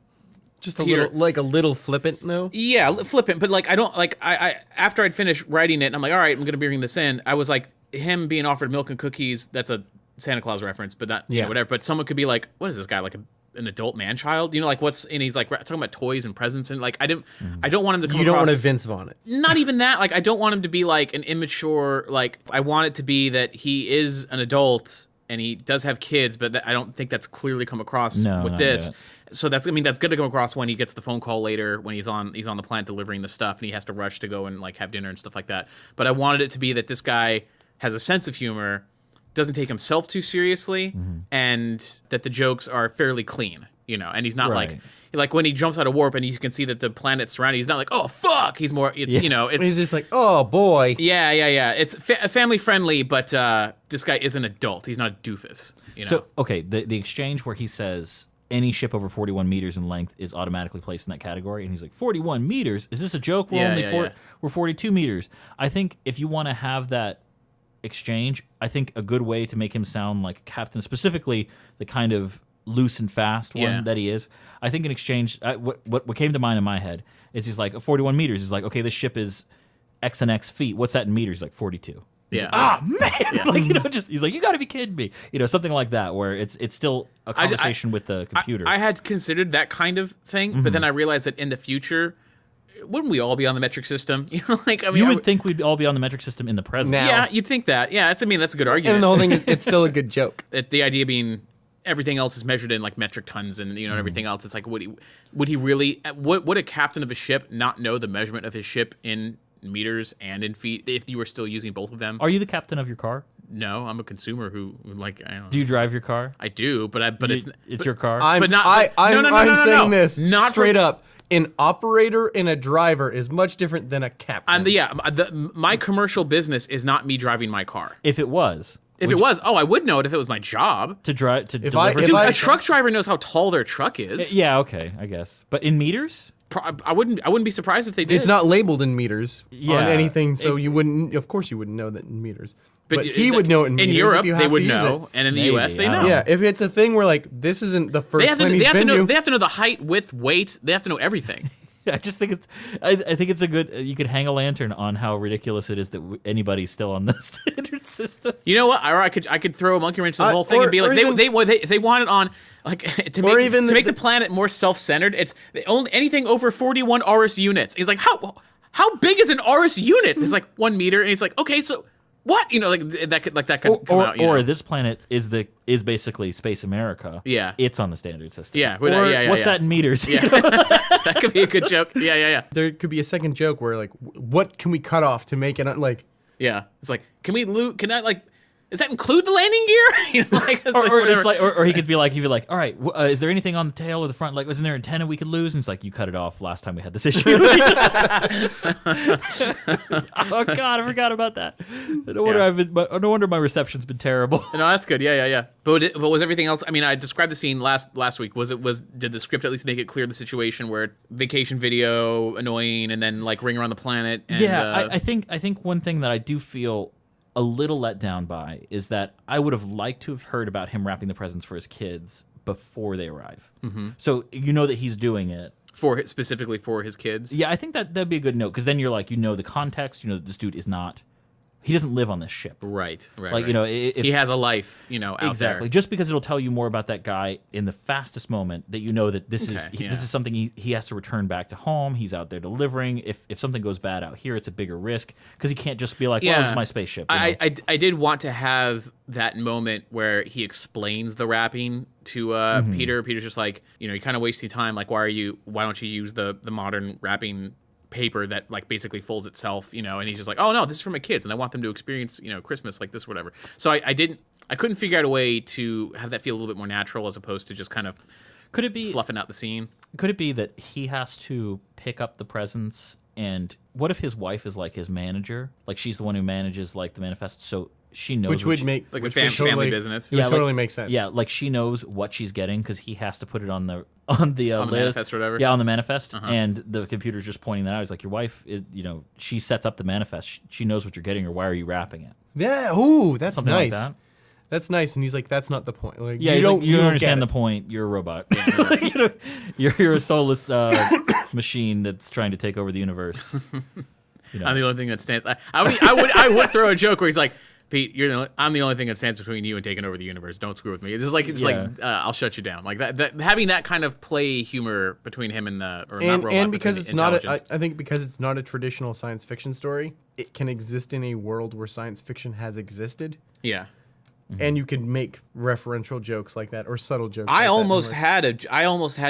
[SPEAKER 2] Just a
[SPEAKER 3] Peter-
[SPEAKER 2] little, like a little flippant, no?
[SPEAKER 3] yeah, flippant, but like I don't like I after I'd finished writing it, and I'm like, all right, I'm gonna bring this in. I was like, him being offered milk and cookies. That's a Santa Claus reference, but that
[SPEAKER 2] Yeah.
[SPEAKER 3] whatever. But someone could be like, what is this guy like an adult man child? Like what's and he's like talking about toys and presents and like I don't want him to come
[SPEAKER 2] You don't
[SPEAKER 3] across.
[SPEAKER 2] want to Vince Vaughn it.
[SPEAKER 3] Not even that. Like, I don't want him to be like an immature. Like, I want it to be that he is an adult and he does have kids, but I don't think that's clearly come across
[SPEAKER 1] No,
[SPEAKER 3] with
[SPEAKER 1] not
[SPEAKER 3] this.
[SPEAKER 1] yet.
[SPEAKER 3] So that's going to come across when he gets the phone call later when he's on the plant delivering the stuff and he has to rush to go and like have dinner and stuff like that. But I wanted it to be that this guy has a sense of humor, doesn't take himself too seriously, and that the jokes are fairly clean. And he's not
[SPEAKER 1] Right.
[SPEAKER 3] like when he jumps out of warp and you can see that the planet's surrounding. He's not like, oh fuck. He's more. It's
[SPEAKER 2] And he's just like, oh boy.
[SPEAKER 3] yeah. It's family friendly, but this guy is an adult. He's not a doofus.
[SPEAKER 1] So okay, the exchange where he says any ship over 41 meters in length is automatically placed in that category, and he's like 41 meters. Is this a joke? We're
[SPEAKER 3] Yeah.
[SPEAKER 1] we're 42 meters. I think if you want to have that exchange, I think a good way to make him sound like a captain, specifically the kind of loose and fast one
[SPEAKER 3] Yeah.
[SPEAKER 1] that he is. I think an exchange. What came to mind in my head is he's like 41 meters. He's like, okay, this ship is X and X feet. What's that in meters? Like 42. He's
[SPEAKER 3] Yeah.
[SPEAKER 1] like, man, like he's like, you got to be kidding me, something like that, where it's still a conversation with the computer.
[SPEAKER 3] I had considered that kind of thing, but then I realized that in the future, wouldn't we all be on the metric system? Like I mean,
[SPEAKER 1] you would think we'd all be on the metric system in the present.
[SPEAKER 2] Now-
[SPEAKER 3] yeah, you'd think that. Yeah, that's a good argument.
[SPEAKER 2] And the whole thing is, it's still a good joke.
[SPEAKER 3] The idea being everything else is measured in like metric tons and and everything else. It's like would he really would a captain of a ship not know the measurement of his ship in meters and in feet if you were still using both of them?
[SPEAKER 1] Are you the captain of your car?
[SPEAKER 3] No, I'm a consumer who like I don't know.
[SPEAKER 1] Do you drive your car?
[SPEAKER 3] I do, but
[SPEAKER 1] It's your car.
[SPEAKER 2] I'm
[SPEAKER 3] no,
[SPEAKER 2] saying this
[SPEAKER 3] not
[SPEAKER 2] straight
[SPEAKER 3] for-
[SPEAKER 2] up. An operator and a driver is much different than a captain.
[SPEAKER 3] My commercial business is not me driving my car.
[SPEAKER 1] If it was,
[SPEAKER 3] If it was, I would know it if it was my job.
[SPEAKER 1] to drive to
[SPEAKER 2] If I-
[SPEAKER 1] deliver.
[SPEAKER 2] if
[SPEAKER 3] Dude,
[SPEAKER 2] I-
[SPEAKER 3] a truck driver knows how tall their truck is.
[SPEAKER 1] Yeah, okay, I guess. But in meters?
[SPEAKER 3] I wouldn't be surprised if they did.
[SPEAKER 2] it's not labeled in meters
[SPEAKER 1] Yeah.
[SPEAKER 2] on anything, so you wouldn't. Of course, you wouldn't know that in meters. But
[SPEAKER 3] But
[SPEAKER 2] he would know it in meters.
[SPEAKER 3] Europe,
[SPEAKER 2] if you
[SPEAKER 3] they
[SPEAKER 2] have
[SPEAKER 3] would
[SPEAKER 2] to use
[SPEAKER 3] know,
[SPEAKER 2] it.
[SPEAKER 3] and in the
[SPEAKER 1] Maybe,
[SPEAKER 3] U.S., they
[SPEAKER 1] I don't
[SPEAKER 3] know.
[SPEAKER 1] know.
[SPEAKER 2] Yeah, if it's a thing where like this isn't the
[SPEAKER 3] They
[SPEAKER 2] first
[SPEAKER 3] have to.
[SPEAKER 2] plane
[SPEAKER 3] They
[SPEAKER 2] he's
[SPEAKER 3] have to
[SPEAKER 2] been
[SPEAKER 3] know.
[SPEAKER 2] to.
[SPEAKER 3] They have to know the height, width, weight. They have to know everything.
[SPEAKER 1] I just think I think it's a good. You could hang a lantern on how ridiculous it is that anybody's still on the standard system.
[SPEAKER 3] You know what? Or I could throw a monkey wrench to the whole thing and be like, they want it on like to make the planet more self-centered. It's only anything over 41 RS units. He's like, how big is an RS unit? It's like 1 meter, and he's like, okay, so. What that could come out.
[SPEAKER 1] Or this planet is basically Space America.
[SPEAKER 3] Yeah,
[SPEAKER 1] it's on the standard system.
[SPEAKER 3] Yeah,
[SPEAKER 1] what's that in meters?
[SPEAKER 3] Yeah. That could be a good joke. Yeah.
[SPEAKER 2] There could be a second joke where like, what can we cut off to make it like?
[SPEAKER 3] Yeah, it's like, can I like? Does that include the landing gear?
[SPEAKER 1] Or he could be like, all right, is there anything on the tail or the front? Like, wasn't there an antenna we could lose? And it's like, you cut it off last time we had this issue. Oh God, I forgot about that. No wonder my reception's been terrible.
[SPEAKER 3] No, that's good. Yeah. But was everything else? I mean, I described the scene last week. Did the script at least make it clear the situation where vacation video annoying and then like ring around the planet? And,
[SPEAKER 1] I think one thing that I do feel a little let down by is that I would have liked to have heard about him wrapping the presents for his kids before they arrive. Mm-hmm. So you know that he's doing it
[SPEAKER 3] specifically for his kids.
[SPEAKER 1] Yeah, I think that'd be a good note because then you're like, the context. That this dude is not. He doesn't live on this ship.
[SPEAKER 3] Right.
[SPEAKER 1] Like,
[SPEAKER 3] if he has a life, out
[SPEAKER 1] exactly.
[SPEAKER 3] there.
[SPEAKER 1] Just because it'll tell you more about that guy in the fastest moment that that this is something he has to return back to home. He's out there delivering. If something goes bad out here, it's a bigger risk because he can't just be like, well, this is my spaceship.
[SPEAKER 3] I did want to have that moment where he explains the wrapping to Peter. Peter's just like, you're kind of wasting time. Like, why don't you use the modern wrapping paper that like basically folds itself, and he's just like, oh no, this is for my kids and I want them to experience, Christmas like this or whatever. So I couldn't figure out a way to have that feel a little bit more natural as opposed to just kind of fluffing out the scene.
[SPEAKER 1] Could it be that he has to pick up the presents, and what if his wife is like his manager? Like she's the one who manages like the manifest, so she knows
[SPEAKER 2] which would make
[SPEAKER 3] like a family business.
[SPEAKER 2] It would totally make sense.
[SPEAKER 1] Yeah, like she knows what she's getting because he has to put it on the list.
[SPEAKER 3] Manifest or whatever.
[SPEAKER 1] Yeah, on the manifest, and the computer's just pointing that out. He's like, your wife is, she sets up the manifest. She knows what you're getting, or why are you wrapping it?
[SPEAKER 2] Yeah. Ooh, that's
[SPEAKER 1] something
[SPEAKER 2] nice.
[SPEAKER 1] Like that.
[SPEAKER 2] That's nice. And he's like, that's not the point. Like,
[SPEAKER 1] yeah,
[SPEAKER 2] you don't
[SPEAKER 1] understand the point. You're a robot. You're a soulless machine that's trying to take over the universe.
[SPEAKER 3] I'm the only thing that stands. I would throw a joke where he's like, Pete, I'm the only thing that stands between you and taking over the universe. Don't screw with me. It's just like I'll shut you down. Like that having that kind of play humor between him and the
[SPEAKER 2] and because it's not I think because it's not a traditional science fiction story, it can exist in a world where science fiction has existed.
[SPEAKER 3] Yeah.
[SPEAKER 2] Mm-hmm. And you can make referential jokes like that or subtle jokes.
[SPEAKER 3] I almost had a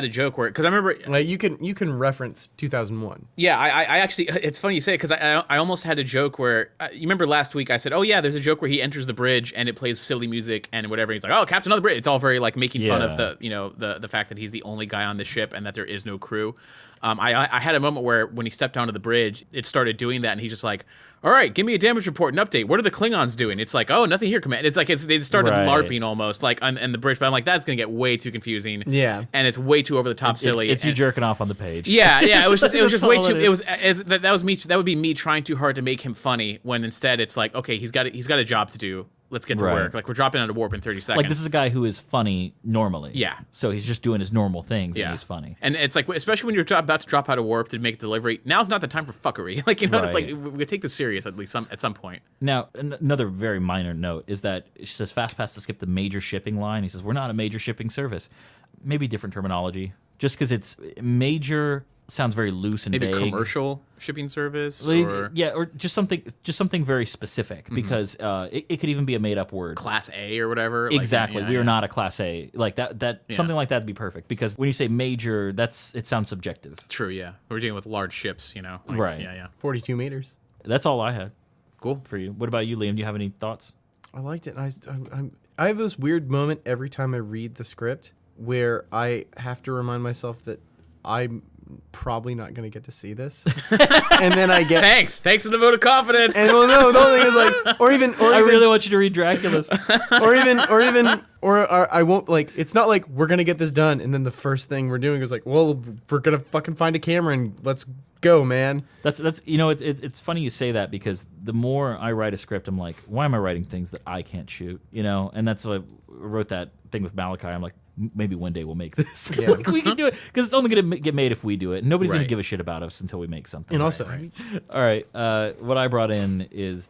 [SPEAKER 3] joke where because I remember
[SPEAKER 2] like you can reference 2001.
[SPEAKER 3] Yeah, I actually it's funny you say it because I almost had a joke where you remember last week I said, oh yeah, there's a joke where he enters the bridge and it plays silly music and whatever. He's like, oh, Captain of the Bridge. It's all very like making fun of the fact that he's the only guy on the ship and that there is no crew. I had a moment where when he stepped onto the bridge, it started doing that, and he's just like, all right, give me a damage report and update. What are the Klingons doing? It's like, oh, nothing here, command. It's like they started LARPing almost, like on the bridge. But I'm like, that's gonna get way too confusing.
[SPEAKER 2] Yeah,
[SPEAKER 3] and it's way too over the top, silly.
[SPEAKER 1] It's you jerking off on the page.
[SPEAKER 3] Yeah. It was just way too. That was me. That would be me trying too hard to make him funny. When instead it's like, okay, he's got a job to do. Let's get to work. Like we're dropping out of warp in 30 seconds.
[SPEAKER 1] Like this is a guy who is funny normally.
[SPEAKER 3] Yeah.
[SPEAKER 1] So he's just doing his normal things and he's funny.
[SPEAKER 3] And it's like, especially when you're about to drop out of warp to make delivery, now's not the time for fuckery. Like, it's like we take this serious at least at some point.
[SPEAKER 1] Now, another very minor note is that she says FastPass to skip the major shipping line. He says, we're not a major shipping service. Maybe different terminology. Just because it's major sounds very loose and
[SPEAKER 3] maybe
[SPEAKER 1] vague.
[SPEAKER 3] Commercial shipping service,
[SPEAKER 1] or just something very specific because it could even be a made up word.
[SPEAKER 3] Class A or whatever.
[SPEAKER 1] Exactly, we are not a Class A like that. Something like that would be perfect because when you say major, it sounds subjective.
[SPEAKER 3] True, yeah. We're dealing with large ships,
[SPEAKER 1] right?
[SPEAKER 3] Yeah.
[SPEAKER 2] 42 meters.
[SPEAKER 1] That's all I had.
[SPEAKER 3] Cool
[SPEAKER 1] for you. What about you, Liam? Do you have any thoughts?
[SPEAKER 2] I liked it. I have this weird moment every time I read the script where I have to remind myself that I'm probably not going to get to see this, and then I get
[SPEAKER 3] thanks for the vote of confidence.
[SPEAKER 2] And well, no, the only thing is like, or
[SPEAKER 1] I really want you to read Dracula's,
[SPEAKER 2] or I won't like. It's not like we're gonna get this done, and then the first thing we're doing is like, well, we're gonna fucking find a camera and let's go, man.
[SPEAKER 1] That's it's funny you say that because the more I write a script, I'm like, why am I writing things that I can't shoot? And that's why I wrote that thing with Malachi. I'm like, maybe one day we'll make this.
[SPEAKER 2] Yeah.
[SPEAKER 1] Like, we can do it because it's only going to get made if we do it. Nobody's going
[SPEAKER 3] Right.
[SPEAKER 1] to give a shit about us until we make something.
[SPEAKER 2] And also,
[SPEAKER 1] all right. What I brought in is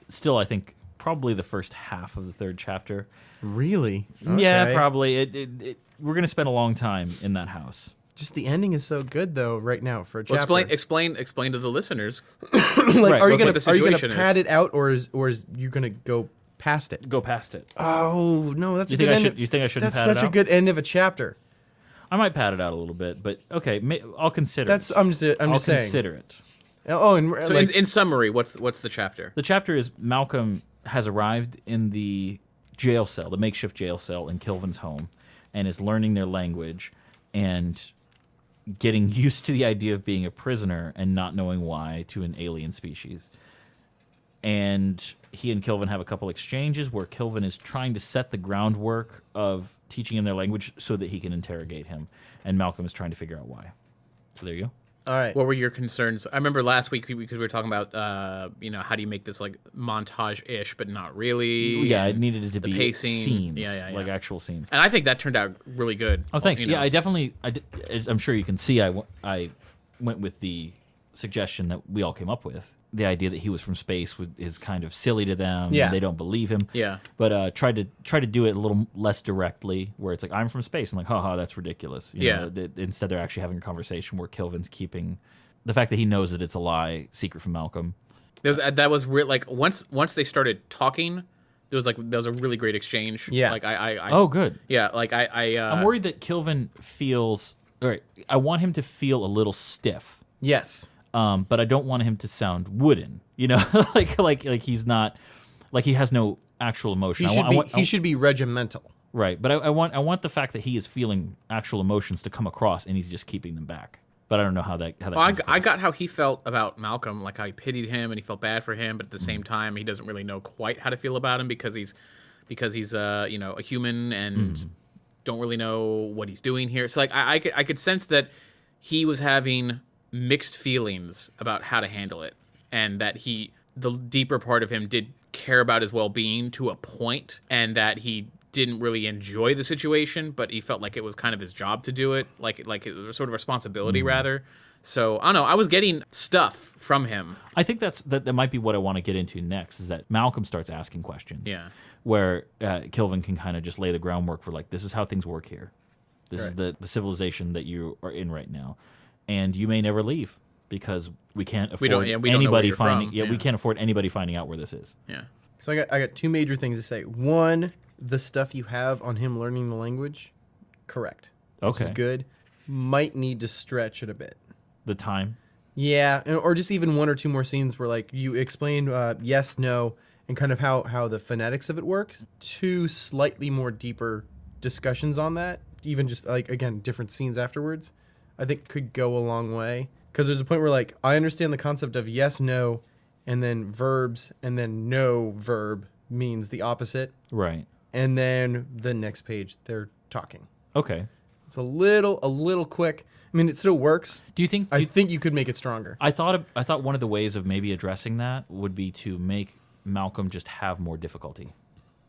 [SPEAKER 1] still, I think, probably the first half of the third chapter.
[SPEAKER 2] really?
[SPEAKER 1] Yeah,
[SPEAKER 2] Okay.
[SPEAKER 1] probably. We're going to spend a long time in that house.
[SPEAKER 2] Just the ending is so good though right now for a
[SPEAKER 3] Well,
[SPEAKER 2] chapter.
[SPEAKER 3] explain to the listeners.
[SPEAKER 2] like,
[SPEAKER 1] Right,
[SPEAKER 2] are you
[SPEAKER 3] what
[SPEAKER 2] gonna
[SPEAKER 3] the
[SPEAKER 2] are you gonna
[SPEAKER 3] situation is.
[SPEAKER 2] pad it out or is you gonna go past it?
[SPEAKER 1] Go past it.
[SPEAKER 2] Oh no, that's
[SPEAKER 1] You
[SPEAKER 2] a
[SPEAKER 1] think
[SPEAKER 2] good
[SPEAKER 1] I
[SPEAKER 2] end.
[SPEAKER 1] should? You think I shouldn't
[SPEAKER 2] That's
[SPEAKER 1] pad
[SPEAKER 2] such
[SPEAKER 1] it
[SPEAKER 2] a
[SPEAKER 1] out?
[SPEAKER 2] good end of a chapter.
[SPEAKER 1] I might pad it out a little bit, but okay, I'll consider.
[SPEAKER 2] That's
[SPEAKER 1] it.
[SPEAKER 2] I'm just
[SPEAKER 1] I'll
[SPEAKER 2] saying.
[SPEAKER 1] consider it.
[SPEAKER 2] Oh, and
[SPEAKER 3] So
[SPEAKER 2] like,
[SPEAKER 3] in summary, what's the chapter?
[SPEAKER 1] The chapter is Malcolm has arrived in the jail cell, the makeshift jail cell in Kilvin's home, and is learning their language and getting used to the idea of being a prisoner and not knowing why to an alien species. And he and Kilvin have a couple exchanges where Kilvin is trying to set the groundwork of teaching him their language so that he can interrogate him, and Malcolm is trying to figure out why. So there you go.
[SPEAKER 2] all right.
[SPEAKER 3] What were your concerns? I remember last week because we were talking about how do you make this like montage-ish, but not really.
[SPEAKER 1] Yeah, it
[SPEAKER 3] and
[SPEAKER 1] needed it to
[SPEAKER 3] the
[SPEAKER 1] be
[SPEAKER 3] pacing.
[SPEAKER 1] scenes,
[SPEAKER 3] Yeah.
[SPEAKER 1] like actual scenes.
[SPEAKER 3] And I think that turned out really good.
[SPEAKER 1] Oh, thanks.
[SPEAKER 3] You know.
[SPEAKER 1] Yeah, I definitely. I'm sure you can see. I went with the suggestion that we all came up with. The idea that he was from space is kind of silly to them.
[SPEAKER 2] Yeah.
[SPEAKER 1] And they don't believe him.
[SPEAKER 3] Yeah.
[SPEAKER 1] But try to do it a little less directly, where it's like I'm from space, and like, haha, that's ridiculous. You
[SPEAKER 3] Yeah.
[SPEAKER 1] know, instead, they're actually having a conversation where Kilvin's keeping the fact that he knows that it's a lie secret from Malcolm.
[SPEAKER 3] That was weird. Like once they started talking, there was a really great exchange.
[SPEAKER 2] Yeah.
[SPEAKER 3] Like I
[SPEAKER 1] Oh, good.
[SPEAKER 3] yeah. Like
[SPEAKER 1] I'm worried that Kilvin feels. All right, I want him to feel a little stiff.
[SPEAKER 2] Yes.
[SPEAKER 1] But I don't want him to sound wooden. You know, like he's not, like he has no actual emotion.
[SPEAKER 2] He should be regimental.
[SPEAKER 1] Right, but I want the fact that he is feeling actual emotions to come across, and he's just keeping them back. But I don't know how that.
[SPEAKER 3] Well,
[SPEAKER 1] comes
[SPEAKER 3] I
[SPEAKER 1] across.
[SPEAKER 3] got how he felt about Malcolm, like how he pitied him and he felt bad for him, but at the same time, he doesn't really know quite how to feel about him because he's a human and don't really know what he's doing here. So like I could sense that he was having mixed feelings about how to handle it, and that the deeper part of him did care about his well-being to a point, and that he didn't really enjoy the situation, but he felt like it was kind of his job to do it, like it was sort of responsibility rather. So I don't know. I was getting stuff from him.
[SPEAKER 1] I think that might be what I want to get into next. Is that Malcolm starts asking questions.
[SPEAKER 3] Yeah.
[SPEAKER 1] Where Kilvin can kind of just lay the groundwork for like, this is how things work here. This is the civilization that you are in right now, and you may never leave because we can't afford
[SPEAKER 3] We don't know where
[SPEAKER 1] anybody
[SPEAKER 3] you're
[SPEAKER 1] finding.
[SPEAKER 3] from.
[SPEAKER 1] Yeah, we
[SPEAKER 3] Yeah.
[SPEAKER 1] can't afford anybody finding out where this is.
[SPEAKER 3] Yeah.
[SPEAKER 2] So I got two major things to say. One, the stuff you have on him learning the language, correct. Which
[SPEAKER 1] Okay.
[SPEAKER 2] is good. Might need to stretch it a bit.
[SPEAKER 1] The time.
[SPEAKER 2] Yeah, or just even one or two more scenes where like you explain yes, no, and kind of how the phonetics of it works. Two slightly more deeper discussions on that, even just like again different scenes afterwards, I think could go a long way. Because there's a point where like I understand the concept of yes, no, and then verbs, and then no verb means the opposite,
[SPEAKER 1] Right.
[SPEAKER 2] and then the next page they're talking.
[SPEAKER 1] Okay.
[SPEAKER 2] It's a little quick. I mean, it still works.
[SPEAKER 1] Do you think?
[SPEAKER 2] I think you could make it stronger.
[SPEAKER 1] I thought one of the ways of maybe addressing that would be to make Malcolm just have more difficulty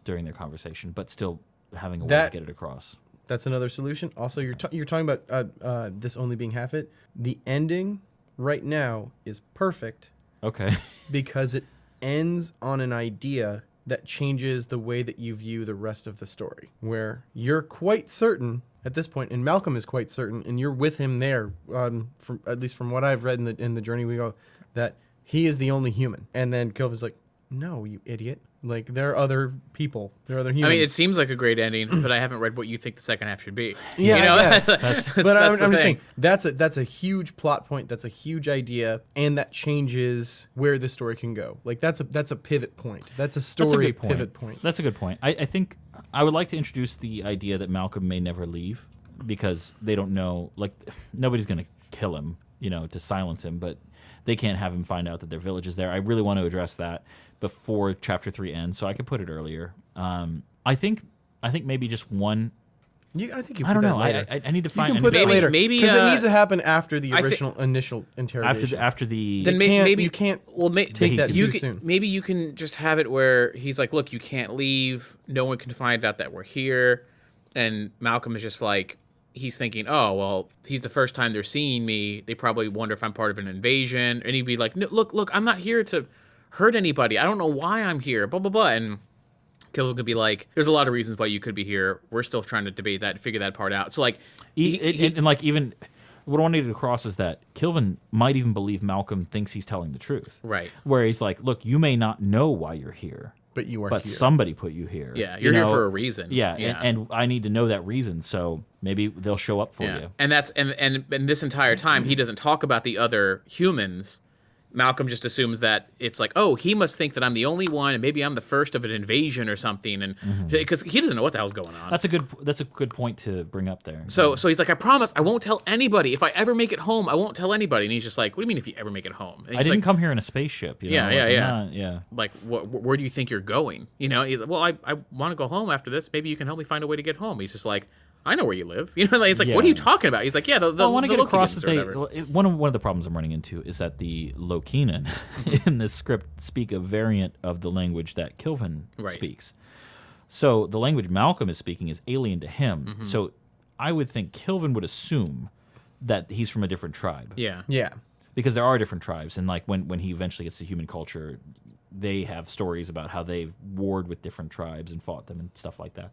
[SPEAKER 1] during their conversation, but still having a way to get it across.
[SPEAKER 2] That's another solution. Also, you're talking about this only being half it. The ending right now is perfect
[SPEAKER 1] Okay.
[SPEAKER 2] because it ends on an idea that changes the way that you view the rest of the story, where you're quite certain at this point, and Malcolm is quite certain, and you're with him there, from at least from what I've read in the journey we go, that he is the only human. And then Kilvin's like, no, you idiot. Like, there are other people. There are other humans.
[SPEAKER 3] I mean, it seems like a great ending, but I haven't read what you think the second half should be.
[SPEAKER 2] Yeah,
[SPEAKER 3] You know,
[SPEAKER 2] I guess.
[SPEAKER 3] that's
[SPEAKER 2] But I'm
[SPEAKER 3] the
[SPEAKER 2] just
[SPEAKER 3] thing.
[SPEAKER 2] saying that's a huge plot point. That's a huge idea, and that changes where the story can go. Like that's a pivot point. That's a story
[SPEAKER 1] That's a good point.
[SPEAKER 2] pivot point.
[SPEAKER 1] That's a good point. I think I would like to introduce the idea that Malcolm may never leave because they don't know. Like nobody's going to kill him, to silence him, but they can't have him find out that their village is there. I really want to address that before Chapter 3 ends, so I could put it earlier. I think maybe just one.
[SPEAKER 2] I think you.
[SPEAKER 1] I don't
[SPEAKER 2] put that
[SPEAKER 1] know.
[SPEAKER 2] Later.
[SPEAKER 1] I need to
[SPEAKER 2] You
[SPEAKER 1] find.
[SPEAKER 2] can put that
[SPEAKER 3] maybe-
[SPEAKER 2] later.
[SPEAKER 3] maybe,
[SPEAKER 2] because it needs to happen after the
[SPEAKER 3] I thi-
[SPEAKER 2] initial interrogation.
[SPEAKER 1] after the.
[SPEAKER 3] Then
[SPEAKER 2] can't-
[SPEAKER 3] maybe
[SPEAKER 2] you can't
[SPEAKER 1] take that
[SPEAKER 3] you
[SPEAKER 2] too
[SPEAKER 3] can,
[SPEAKER 2] soon.
[SPEAKER 3] Maybe you can just have it where he's like, "Look, you can't leave. No one can find out that we're here." And Malcolm is just like, he's thinking, oh, well, he's the first time they're seeing me. They probably wonder if I'm part of an invasion. And he'd be like, no, look, I'm not here to hurt anybody. I don't know why I'm here, blah, blah, blah. And Kilvin could be like, there's a lot of reasons why you could be here. We're still trying to debate that, figure that part out. So, like...
[SPEAKER 1] and like, even... What I wanted to cross is that Kilvin might even believe Malcolm thinks he's telling the truth.
[SPEAKER 3] Right.
[SPEAKER 1] Where he's like, look, you may not know why you're here.
[SPEAKER 2] But you are
[SPEAKER 1] But
[SPEAKER 2] here.
[SPEAKER 1] somebody put you here.
[SPEAKER 3] Yeah, you're here for a reason.
[SPEAKER 1] Yeah, and I need to know that reason, so maybe they'll show up for you.
[SPEAKER 3] And that's and this entire time he doesn't talk about the other humans. Malcolm just assumes that it's like, oh, he must think that I'm the only one, and maybe I'm the first of an invasion or something, and because he doesn't know what the hell's going on.
[SPEAKER 1] That's a good point to bring up there.
[SPEAKER 3] So he's like, I promise I won't tell anybody. If I ever make it home, I won't tell anybody. And he's just like, what do you mean if you ever make it home? And
[SPEAKER 1] I didn't come here in a spaceship. You know?
[SPEAKER 3] Yeah. Like, where do you think you're going? You know, he's like, well, I want to go home after this. Maybe you can help me find a way to get home. He's just like, I know where you live. You know, like, it's like, what are you talking about? He's like, yeah, I
[SPEAKER 1] want to get across that one of the problems I'm running into is that the Lokenan in this script speak a variant of the language that Kilvin speaks. So the language Malcolm is speaking is alien to him. So I would think Kilvin would assume that he's from a different tribe.
[SPEAKER 3] Yeah.
[SPEAKER 2] Yeah.
[SPEAKER 1] Because there are different tribes, and like when he eventually gets to human culture, they have stories about how they've warred with different tribes and fought them and stuff like that.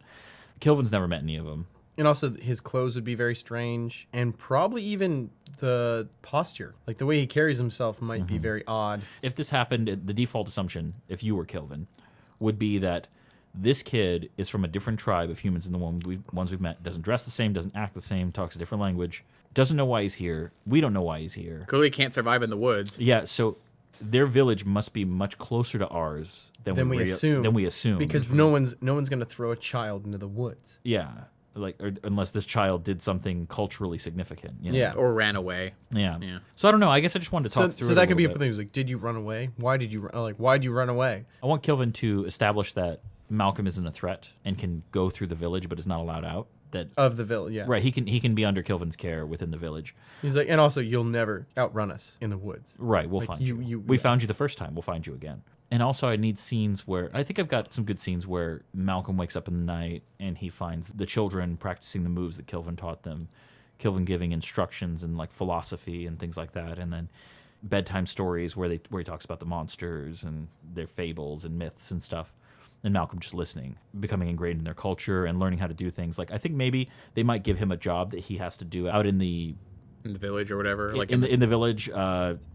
[SPEAKER 1] Kilvin's never met any of them.
[SPEAKER 2] And also, his clothes would be very strange, and probably even the posture, like the way he carries himself, might be very odd.
[SPEAKER 1] If this happened, the default assumption, if you were Kilvin, would be that this kid is from a different tribe of humans than the ones we've met. Doesn't dress the same, doesn't act the same, talks a different language, doesn't know why he's here. We don't know why he's here.
[SPEAKER 3] Clearly can't survive in the woods.
[SPEAKER 1] Yeah, so their village must be much closer to ours than we assume.
[SPEAKER 2] Because no one's going to throw a child into the woods.
[SPEAKER 1] Yeah. Like, unless this child did something culturally significant. You know?
[SPEAKER 2] Yeah.
[SPEAKER 3] Or ran away.
[SPEAKER 1] Yeah. So I don't know. I guess I just wanted to talk through.
[SPEAKER 2] So that could be a thing. Like, did you run away? Why did you why'd you run away?
[SPEAKER 1] I want Kilvin to establish that Malcolm isn't a threat and can go through the village, but is not allowed out. That
[SPEAKER 2] of the village, yeah.
[SPEAKER 1] Right. He can be under Kilvin's care within the village.
[SPEAKER 2] He's like, and also you'll never outrun us in the woods.
[SPEAKER 1] Right. We'll find you. We found you the first time. We'll find you again. And also, I need scenes where I think I've got some good scenes where Malcolm wakes up in the night and he finds the children practicing the moves that Kilvin taught them, Kilvin giving instructions and like philosophy and things like that, and then bedtime stories where he talks about the monsters and their fables and myths and stuff, and Malcolm just listening, becoming ingrained in their culture and learning how to do things. Like I think maybe they might give him a job that he has to do out in the
[SPEAKER 3] village or whatever, like
[SPEAKER 1] in the village,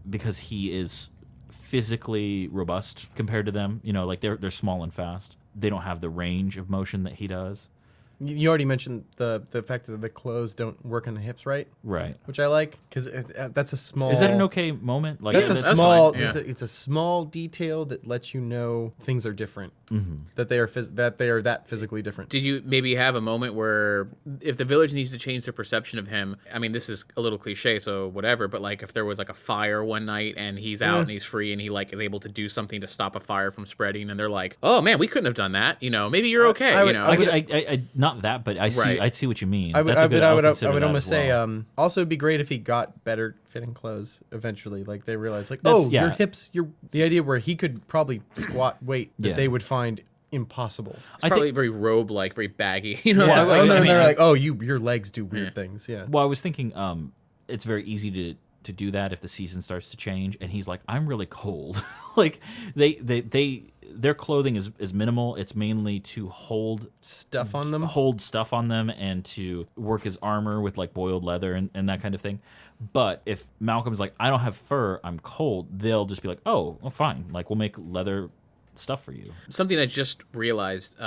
[SPEAKER 1] because he is physically robust compared to them. You know, like they're small and fast. They don't have the range of motion that he does.
[SPEAKER 2] You already mentioned the fact that the clothes don't work on the hips right,
[SPEAKER 1] which
[SPEAKER 2] I like because that's a small.
[SPEAKER 1] Is that an okay moment? Like
[SPEAKER 2] that's a small.
[SPEAKER 3] Fine. Yeah.
[SPEAKER 2] It's a small detail that lets you know things are different. That they are that physically different.
[SPEAKER 3] Did you maybe have a moment where if the village needs to change their perception of him? I mean, this is a little cliche, so whatever. But like, if there was like a fire one night and he's out and he's free and he like is able to do something to stop a fire from spreading, and they're like, "Oh man, we couldn't have done that." You know, maybe you're okay.
[SPEAKER 1] I not that, but I see what you mean.
[SPEAKER 2] I would almost say also it'd be great if he got better fitting clothes eventually. Like they realize like, your hips, the idea where he could probably squat weight that they would find impossible.
[SPEAKER 3] It's probably very robe-like, very baggy. You know,
[SPEAKER 2] they're like, your legs do weird things. Yeah.
[SPEAKER 1] Well, I was thinking, it's very easy to do that if the season starts to change, and he's like, I'm really cold. Like their clothing is minimal. It's mainly to hold
[SPEAKER 2] stuff on them,
[SPEAKER 1] and to work as armor with like boiled leather and that kind of thing. But if Malcolm's like, I don't have fur, I'm cold, they'll just be like, oh, well, fine. Like we'll make leather stuff for you.
[SPEAKER 3] Something I just realized,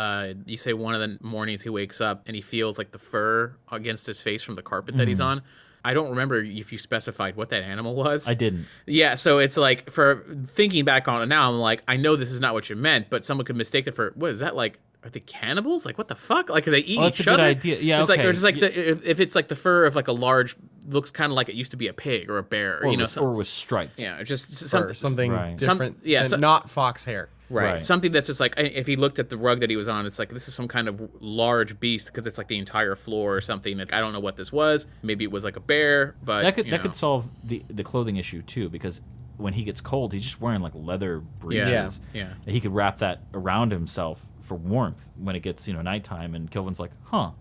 [SPEAKER 3] you say one of the mornings he wakes up and he feels like the fur against his face from the carpet that he's on. I don't remember if you specified what that animal was.
[SPEAKER 1] I didn't.
[SPEAKER 3] Yeah, so it's like, for thinking back on it now, I'm like, I know this is not what you meant, but someone could mistake it for, what is that, like, are they cannibals? Like, what the fuck? Like, are they eat
[SPEAKER 1] that's
[SPEAKER 3] each
[SPEAKER 1] a
[SPEAKER 3] other?
[SPEAKER 1] good idea. Yeah,
[SPEAKER 3] it's
[SPEAKER 1] okay.
[SPEAKER 3] Like, or just like if it's like the fur of like a large, looks kind of like it used to be a pig or a bear,
[SPEAKER 1] or was striped.
[SPEAKER 3] Yeah, just
[SPEAKER 2] something
[SPEAKER 1] right.
[SPEAKER 2] different. Not fox hair.
[SPEAKER 3] Right. Something that's just like, if he looked at the rug that he was on, it's like, this is some kind of large beast because it's like the entire floor or something. Like, I don't know what this was. Maybe it was like a bear, but
[SPEAKER 1] that could solve the clothing issue too, because when he gets cold, he's just wearing like leather breeches.
[SPEAKER 3] Yeah.
[SPEAKER 1] He could wrap that around himself for warmth when it gets nighttime, and Kilvin's like,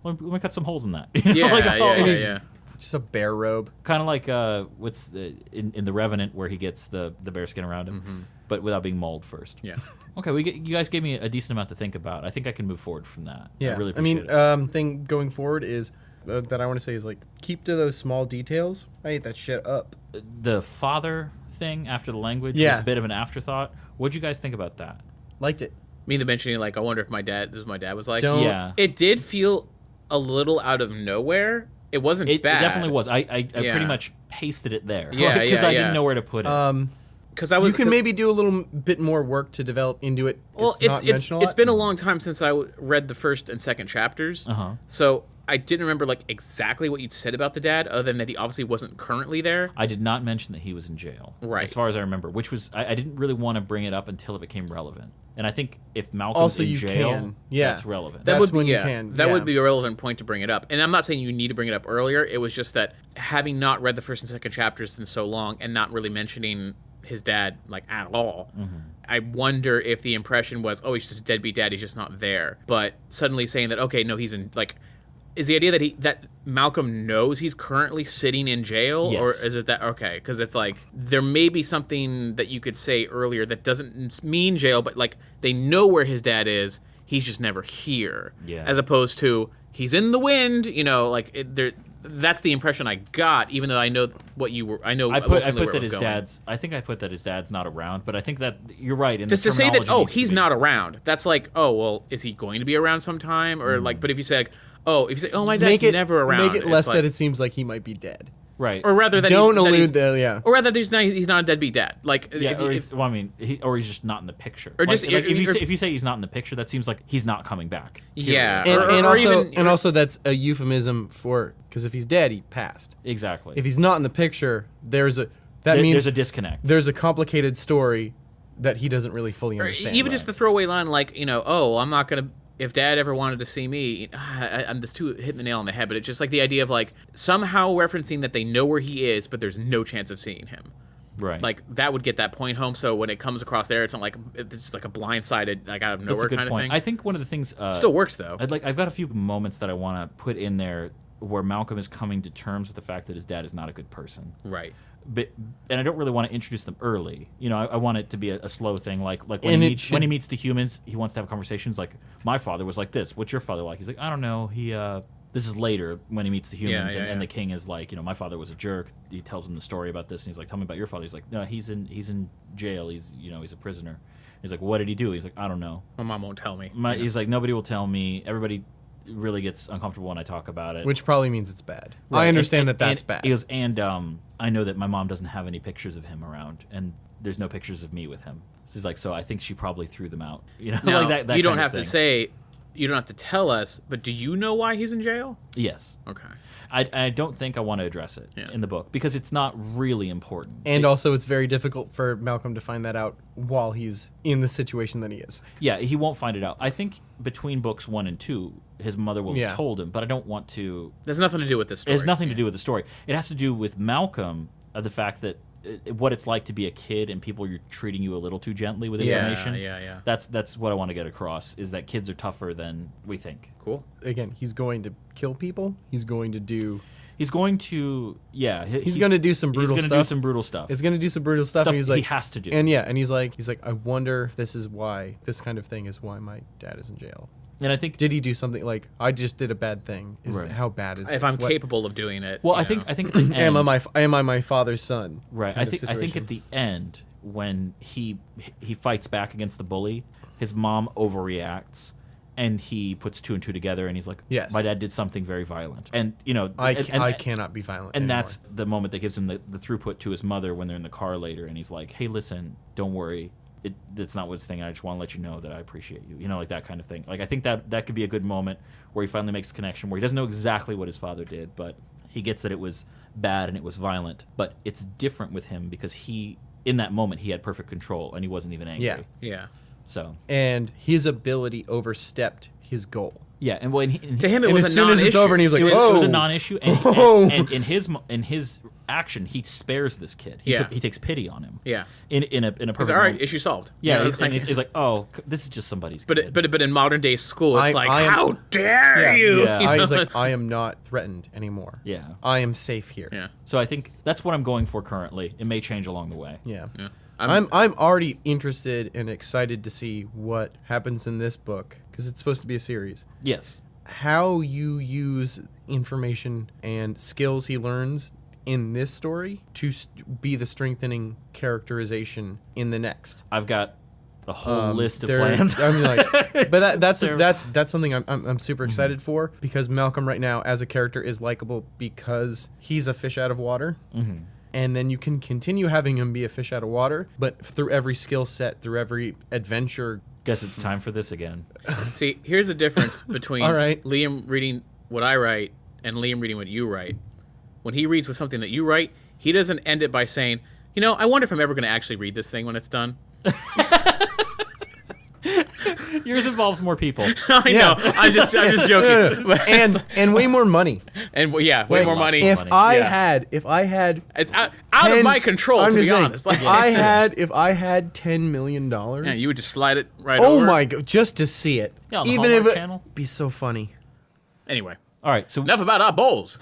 [SPEAKER 1] let me cut some holes in that. You know,
[SPEAKER 3] Yeah,
[SPEAKER 1] like,
[SPEAKER 3] yeah.
[SPEAKER 2] Just a bear robe.
[SPEAKER 1] Kind of like in The Revenant, where he gets the bear skin around him, but without being mauled first.
[SPEAKER 3] Yeah.
[SPEAKER 1] Okay, you guys gave me a decent amount to think about. I think I can move forward from that.
[SPEAKER 2] Yeah,
[SPEAKER 1] I really appreciate it.
[SPEAKER 2] Thing going forward is that I want to say is like keep to those small details. I ate that shit up.
[SPEAKER 1] The father thing after the language
[SPEAKER 2] Yeah.
[SPEAKER 1] was a bit of an afterthought. What'd you guys think about that?
[SPEAKER 2] Liked it.
[SPEAKER 3] Me the mentioning like, I wonder if my dad was like.
[SPEAKER 2] Don't-
[SPEAKER 1] Yeah,
[SPEAKER 3] It did feel a little out of nowhere. It wasn't
[SPEAKER 1] it
[SPEAKER 3] bad.
[SPEAKER 1] definitely was. I
[SPEAKER 3] Yeah.
[SPEAKER 1] pretty much pasted it there.
[SPEAKER 3] Yeah,
[SPEAKER 1] because
[SPEAKER 3] yeah,
[SPEAKER 1] I didn't
[SPEAKER 3] yeah.
[SPEAKER 1] know where to put it.
[SPEAKER 3] Because I was.
[SPEAKER 2] You can maybe do a little bit more work to develop into it.
[SPEAKER 3] Well,
[SPEAKER 2] not mentioned a lot.
[SPEAKER 3] it's been a long time since I read the first and second chapters.
[SPEAKER 1] Uh-huh.
[SPEAKER 3] So I didn't remember like exactly what you'd said about the dad, other than that he obviously wasn't currently there.
[SPEAKER 1] I did not mention that he was in jail,
[SPEAKER 3] Right.
[SPEAKER 1] as far as I remember, which was I didn't really want to bring it up until it became relevant. And I think if Malcolm's
[SPEAKER 2] Also,
[SPEAKER 1] in
[SPEAKER 2] you
[SPEAKER 1] jail,
[SPEAKER 2] can. Yeah.
[SPEAKER 1] that's relevant.
[SPEAKER 2] That's
[SPEAKER 3] would be,
[SPEAKER 2] when you can,
[SPEAKER 3] That
[SPEAKER 2] yeah.
[SPEAKER 3] would be a relevant point to bring it up. And I'm not saying you need to bring it up earlier. It was just that having not read the first and second chapters in so long and not really mentioning his dad like at all, I wonder if the impression was, oh, he's just a deadbeat dad, he's just not there. But suddenly saying that, okay, no, he's in like. Is the idea that Malcolm knows he's currently sitting in jail,
[SPEAKER 1] Yes.
[SPEAKER 3] or is it that okay? Because it's like there may be something that you could say earlier that doesn't mean jail, but like they know where his dad is, he's just never here.
[SPEAKER 1] Yeah.
[SPEAKER 3] As opposed to he's in the wind, like that's the impression I got. Even though I know what you were, I know.
[SPEAKER 1] I put
[SPEAKER 3] ultimately where
[SPEAKER 1] that
[SPEAKER 3] it
[SPEAKER 1] his
[SPEAKER 3] was going.
[SPEAKER 1] dad's. I think I put that his dad's not around, but I think that you're right.
[SPEAKER 3] Just to say that,
[SPEAKER 1] oh,
[SPEAKER 3] he's not around. That's like, oh well, is he going to be around sometime, or like? But if you say like, if you say, oh, my dad's never around,
[SPEAKER 2] Make it less
[SPEAKER 3] like,
[SPEAKER 2] that it seems like he might be dead.
[SPEAKER 1] right,
[SPEAKER 3] or rather that
[SPEAKER 2] Don't
[SPEAKER 3] he's, that
[SPEAKER 2] allude
[SPEAKER 3] he's,
[SPEAKER 2] there. Yeah.
[SPEAKER 3] or rather he's not a deadbeat dad. Like,
[SPEAKER 1] yeah,
[SPEAKER 3] if,
[SPEAKER 1] or
[SPEAKER 3] if,
[SPEAKER 1] well, I mean, he's just not in the picture.
[SPEAKER 3] Or
[SPEAKER 1] Like-
[SPEAKER 3] just-
[SPEAKER 1] like,
[SPEAKER 3] or-
[SPEAKER 1] if you say he's not in the picture, that seems like he's not coming back.
[SPEAKER 3] yeah,
[SPEAKER 2] And,
[SPEAKER 3] or
[SPEAKER 2] also,
[SPEAKER 3] even,
[SPEAKER 2] also that's a euphemism for because if he's dead, he passed.
[SPEAKER 1] Exactly.
[SPEAKER 2] If he's not in the picture, that means
[SPEAKER 1] there's a disconnect.
[SPEAKER 2] there's a complicated story that he doesn't really fully
[SPEAKER 3] or
[SPEAKER 2] understand.
[SPEAKER 3] even just the throwaway line like, I'm not gonna. If Dad ever wanted to see me, I'm just too hitting the nail on the head. But it's just like the idea of like somehow referencing that they know where he is, but there's no chance of seeing him.
[SPEAKER 1] Right.
[SPEAKER 3] Like that would get that point home. So when it comes across there, it's not like it's just like a blindsided, like out of
[SPEAKER 1] that's
[SPEAKER 3] nowhere
[SPEAKER 1] a good
[SPEAKER 3] kind
[SPEAKER 1] point.
[SPEAKER 3] of thing.
[SPEAKER 1] I think one of the things
[SPEAKER 3] Still works though.
[SPEAKER 1] I've got a few moments that I want to put in there where Malcolm is coming to terms with the fact that his dad is not a good person.
[SPEAKER 3] Right.
[SPEAKER 1] And I don't really want to introduce them early. I want it to be a slow thing. Like when
[SPEAKER 2] And
[SPEAKER 1] when he meets the humans, he wants to have conversations. Like my father was like this. What's your father like? He's like, I don't know. He this is later when he meets the humans,
[SPEAKER 3] Yeah,
[SPEAKER 1] and
[SPEAKER 3] yeah.
[SPEAKER 1] the king is like, my father was a jerk. He tells him the story about this, and he's like, tell me about your father. He's like, no, he's in jail. He's he's a prisoner. He's like, what did he do? He's like, I don't know.
[SPEAKER 3] My mom won't tell me.
[SPEAKER 1] He's like, nobody will tell me. Everybody really gets uncomfortable when I talk about it.
[SPEAKER 2] which probably means it's bad.
[SPEAKER 1] Right.
[SPEAKER 2] I understand
[SPEAKER 1] And-
[SPEAKER 2] that's
[SPEAKER 1] and
[SPEAKER 2] bad.
[SPEAKER 1] He goes, and I know that my mom doesn't have any pictures of him around, and there's no pictures of me with him. So he's like, so I think she probably threw them out.
[SPEAKER 3] Now,
[SPEAKER 1] like that
[SPEAKER 3] you don't
[SPEAKER 1] kind of
[SPEAKER 3] have to
[SPEAKER 1] thing.
[SPEAKER 3] say, you don't have to tell us, but do you know why he's in jail?
[SPEAKER 1] Yes.
[SPEAKER 3] Okay.
[SPEAKER 1] I don't think I want to address it
[SPEAKER 3] Yeah.
[SPEAKER 1] in the book because it's not really important.
[SPEAKER 2] And also, it's very difficult for Malcolm to find that out while he's in the situation that he is.
[SPEAKER 1] Yeah, he won't find it out. I think between books 1 and 2, his mother will
[SPEAKER 2] Yeah.
[SPEAKER 1] have told him, but I don't want to.
[SPEAKER 3] There's nothing to do with this
[SPEAKER 1] It
[SPEAKER 3] story.
[SPEAKER 1] has nothing to do with the story. It has to do with Malcolm, the fact that what it's like to be a kid and people are treating you a little too gently with
[SPEAKER 2] Yeah,
[SPEAKER 1] information.
[SPEAKER 3] yeah.
[SPEAKER 1] That's what I want to get across, is that kids are tougher than we think.
[SPEAKER 3] Cool.
[SPEAKER 2] Again, he's going to kill people. He's going to do.
[SPEAKER 1] He's going to, yeah.
[SPEAKER 2] He's going to do some brutal
[SPEAKER 1] He's
[SPEAKER 2] stuff.
[SPEAKER 1] going to do some brutal stuff.
[SPEAKER 2] It's going to do some brutal stuff.
[SPEAKER 1] Stuff
[SPEAKER 2] And he's like,
[SPEAKER 1] he has to do.
[SPEAKER 2] And yeah, and he's like, I wonder if this is why this kind of thing is why my dad is in jail.
[SPEAKER 1] And I think,
[SPEAKER 2] Did he do something like I just did a bad thing?
[SPEAKER 1] Right.
[SPEAKER 2] How bad is this?
[SPEAKER 3] If I'm
[SPEAKER 2] What-
[SPEAKER 3] capable of doing it.
[SPEAKER 1] well,
[SPEAKER 3] you
[SPEAKER 1] I think
[SPEAKER 3] know.
[SPEAKER 1] at the end,
[SPEAKER 2] am I my father's son?
[SPEAKER 1] right.
[SPEAKER 2] kind
[SPEAKER 1] I
[SPEAKER 2] of
[SPEAKER 1] think
[SPEAKER 2] situation.
[SPEAKER 1] at the end when he fights back against the bully, his mom overreacts. And he puts 2 and 2 together, and he's like,
[SPEAKER 2] Yes.
[SPEAKER 1] my dad did something very violent. And,
[SPEAKER 2] I cannot be violent.
[SPEAKER 1] And
[SPEAKER 2] anymore.
[SPEAKER 1] that's the moment that gives him the throughput to his mother when they're in the car later, and he's like, hey, listen, don't worry. That's not what's thing. I just want to let you know that I appreciate you. Like that kind of thing. Like I think that could be a good moment where he finally makes a connection, where he doesn't know exactly what his father did, but he gets that it was bad and it was violent. But it's different with him because in that moment, he had perfect control, and he wasn't even angry.
[SPEAKER 2] Yeah.
[SPEAKER 3] Yeah.
[SPEAKER 1] So
[SPEAKER 2] and his ability overstepped his goal.
[SPEAKER 1] Yeah, and when
[SPEAKER 3] To him, it
[SPEAKER 2] And
[SPEAKER 3] was
[SPEAKER 2] as
[SPEAKER 3] a
[SPEAKER 2] soon as it's
[SPEAKER 3] non-issue.
[SPEAKER 2] over, and he's like,
[SPEAKER 1] it was,
[SPEAKER 2] "Oh,
[SPEAKER 1] it was a non-issue, and in his action, he spares this kid.
[SPEAKER 3] Yeah.
[SPEAKER 1] He takes pity on him.
[SPEAKER 3] Yeah.
[SPEAKER 1] In a
[SPEAKER 3] It's
[SPEAKER 1] perfect
[SPEAKER 3] all right.
[SPEAKER 1] moment.
[SPEAKER 3] Issue solved.
[SPEAKER 1] Yeah,
[SPEAKER 3] You know,
[SPEAKER 1] he's,
[SPEAKER 3] it's like-
[SPEAKER 1] he's like, oh, this is just somebody's kid.
[SPEAKER 3] but in modern day school, it's like,
[SPEAKER 2] I am-
[SPEAKER 3] how dare you?
[SPEAKER 1] Yeah.
[SPEAKER 3] You know?
[SPEAKER 2] I was like, I am not threatened anymore.
[SPEAKER 1] Yeah.
[SPEAKER 2] I am safe here.
[SPEAKER 3] yeah.
[SPEAKER 1] So I think that's what I'm going for currently. It may change along the way.
[SPEAKER 2] Yeah.
[SPEAKER 3] Yeah.
[SPEAKER 2] I'm already interested and excited to see what happens in this book because it's supposed to be a series.
[SPEAKER 1] Yes.
[SPEAKER 2] How you use information and skills he learns in this story to be the strengthening characterization in the next.
[SPEAKER 1] I've got a whole list of
[SPEAKER 2] There-
[SPEAKER 1] plans.
[SPEAKER 2] I mean, like, but that's
[SPEAKER 1] terrible.
[SPEAKER 2] that's something I'm super excited for because Malcolm right now as a character is likable because he's a fish out of water.
[SPEAKER 1] Mm-hmm.
[SPEAKER 2] And then you can continue having him be a fish out of water, but through every skill set, through every adventure.
[SPEAKER 1] Guess it's time for this again.
[SPEAKER 3] See, here's the difference between
[SPEAKER 2] All right.
[SPEAKER 3] Liam reading what I write and Liam reading what you write. When he reads with something that you write, he doesn't end it by saying, you know, I wonder if I'm ever going to actually read this thing when it's done.
[SPEAKER 1] Yours involves more people.
[SPEAKER 3] I
[SPEAKER 2] Yeah.
[SPEAKER 3] know. I'm just joking. But-
[SPEAKER 2] and way more money.
[SPEAKER 3] and yeah, way
[SPEAKER 2] Like,
[SPEAKER 3] more money.
[SPEAKER 1] if-
[SPEAKER 2] If
[SPEAKER 1] money.
[SPEAKER 2] I
[SPEAKER 3] Yeah.
[SPEAKER 2] had
[SPEAKER 3] It's out of
[SPEAKER 2] 10
[SPEAKER 3] my control,
[SPEAKER 2] I'm
[SPEAKER 3] to be
[SPEAKER 2] just saying,
[SPEAKER 3] honest. Like,
[SPEAKER 2] if I had $10 million,
[SPEAKER 3] yeah, you would just slide it right
[SPEAKER 2] oh
[SPEAKER 3] over.
[SPEAKER 2] my god, just to see it,
[SPEAKER 1] Yeah, on the
[SPEAKER 2] even if
[SPEAKER 1] Hallmark
[SPEAKER 2] it
[SPEAKER 1] Channel.
[SPEAKER 2] be so funny.
[SPEAKER 3] Anyway,
[SPEAKER 1] All right, so
[SPEAKER 3] enough about our bowls.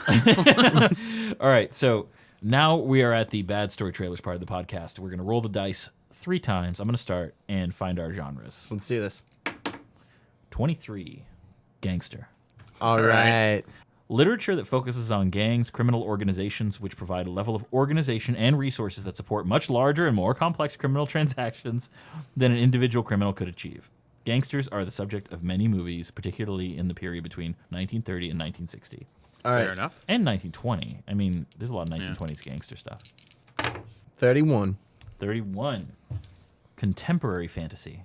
[SPEAKER 1] all right, so now we are at the bad story trailers part of the podcast. We're gonna roll the dice 3 times. I'm gonna start and find our genres.
[SPEAKER 2] Let's do this.
[SPEAKER 1] 23, gangster.
[SPEAKER 2] All right.
[SPEAKER 1] Literature that focuses on gangs, criminal organizations, which provide a level of organization and resources that support much larger and more complex criminal transactions than an individual criminal could achieve. Gangsters are the subject of many movies, particularly in the period between 1930 and 1960.
[SPEAKER 2] All right.
[SPEAKER 3] Fair enough.
[SPEAKER 1] And 1920. I mean, there's a lot of 1920s gangster stuff.
[SPEAKER 2] 31.
[SPEAKER 1] 31. Contemporary fantasy.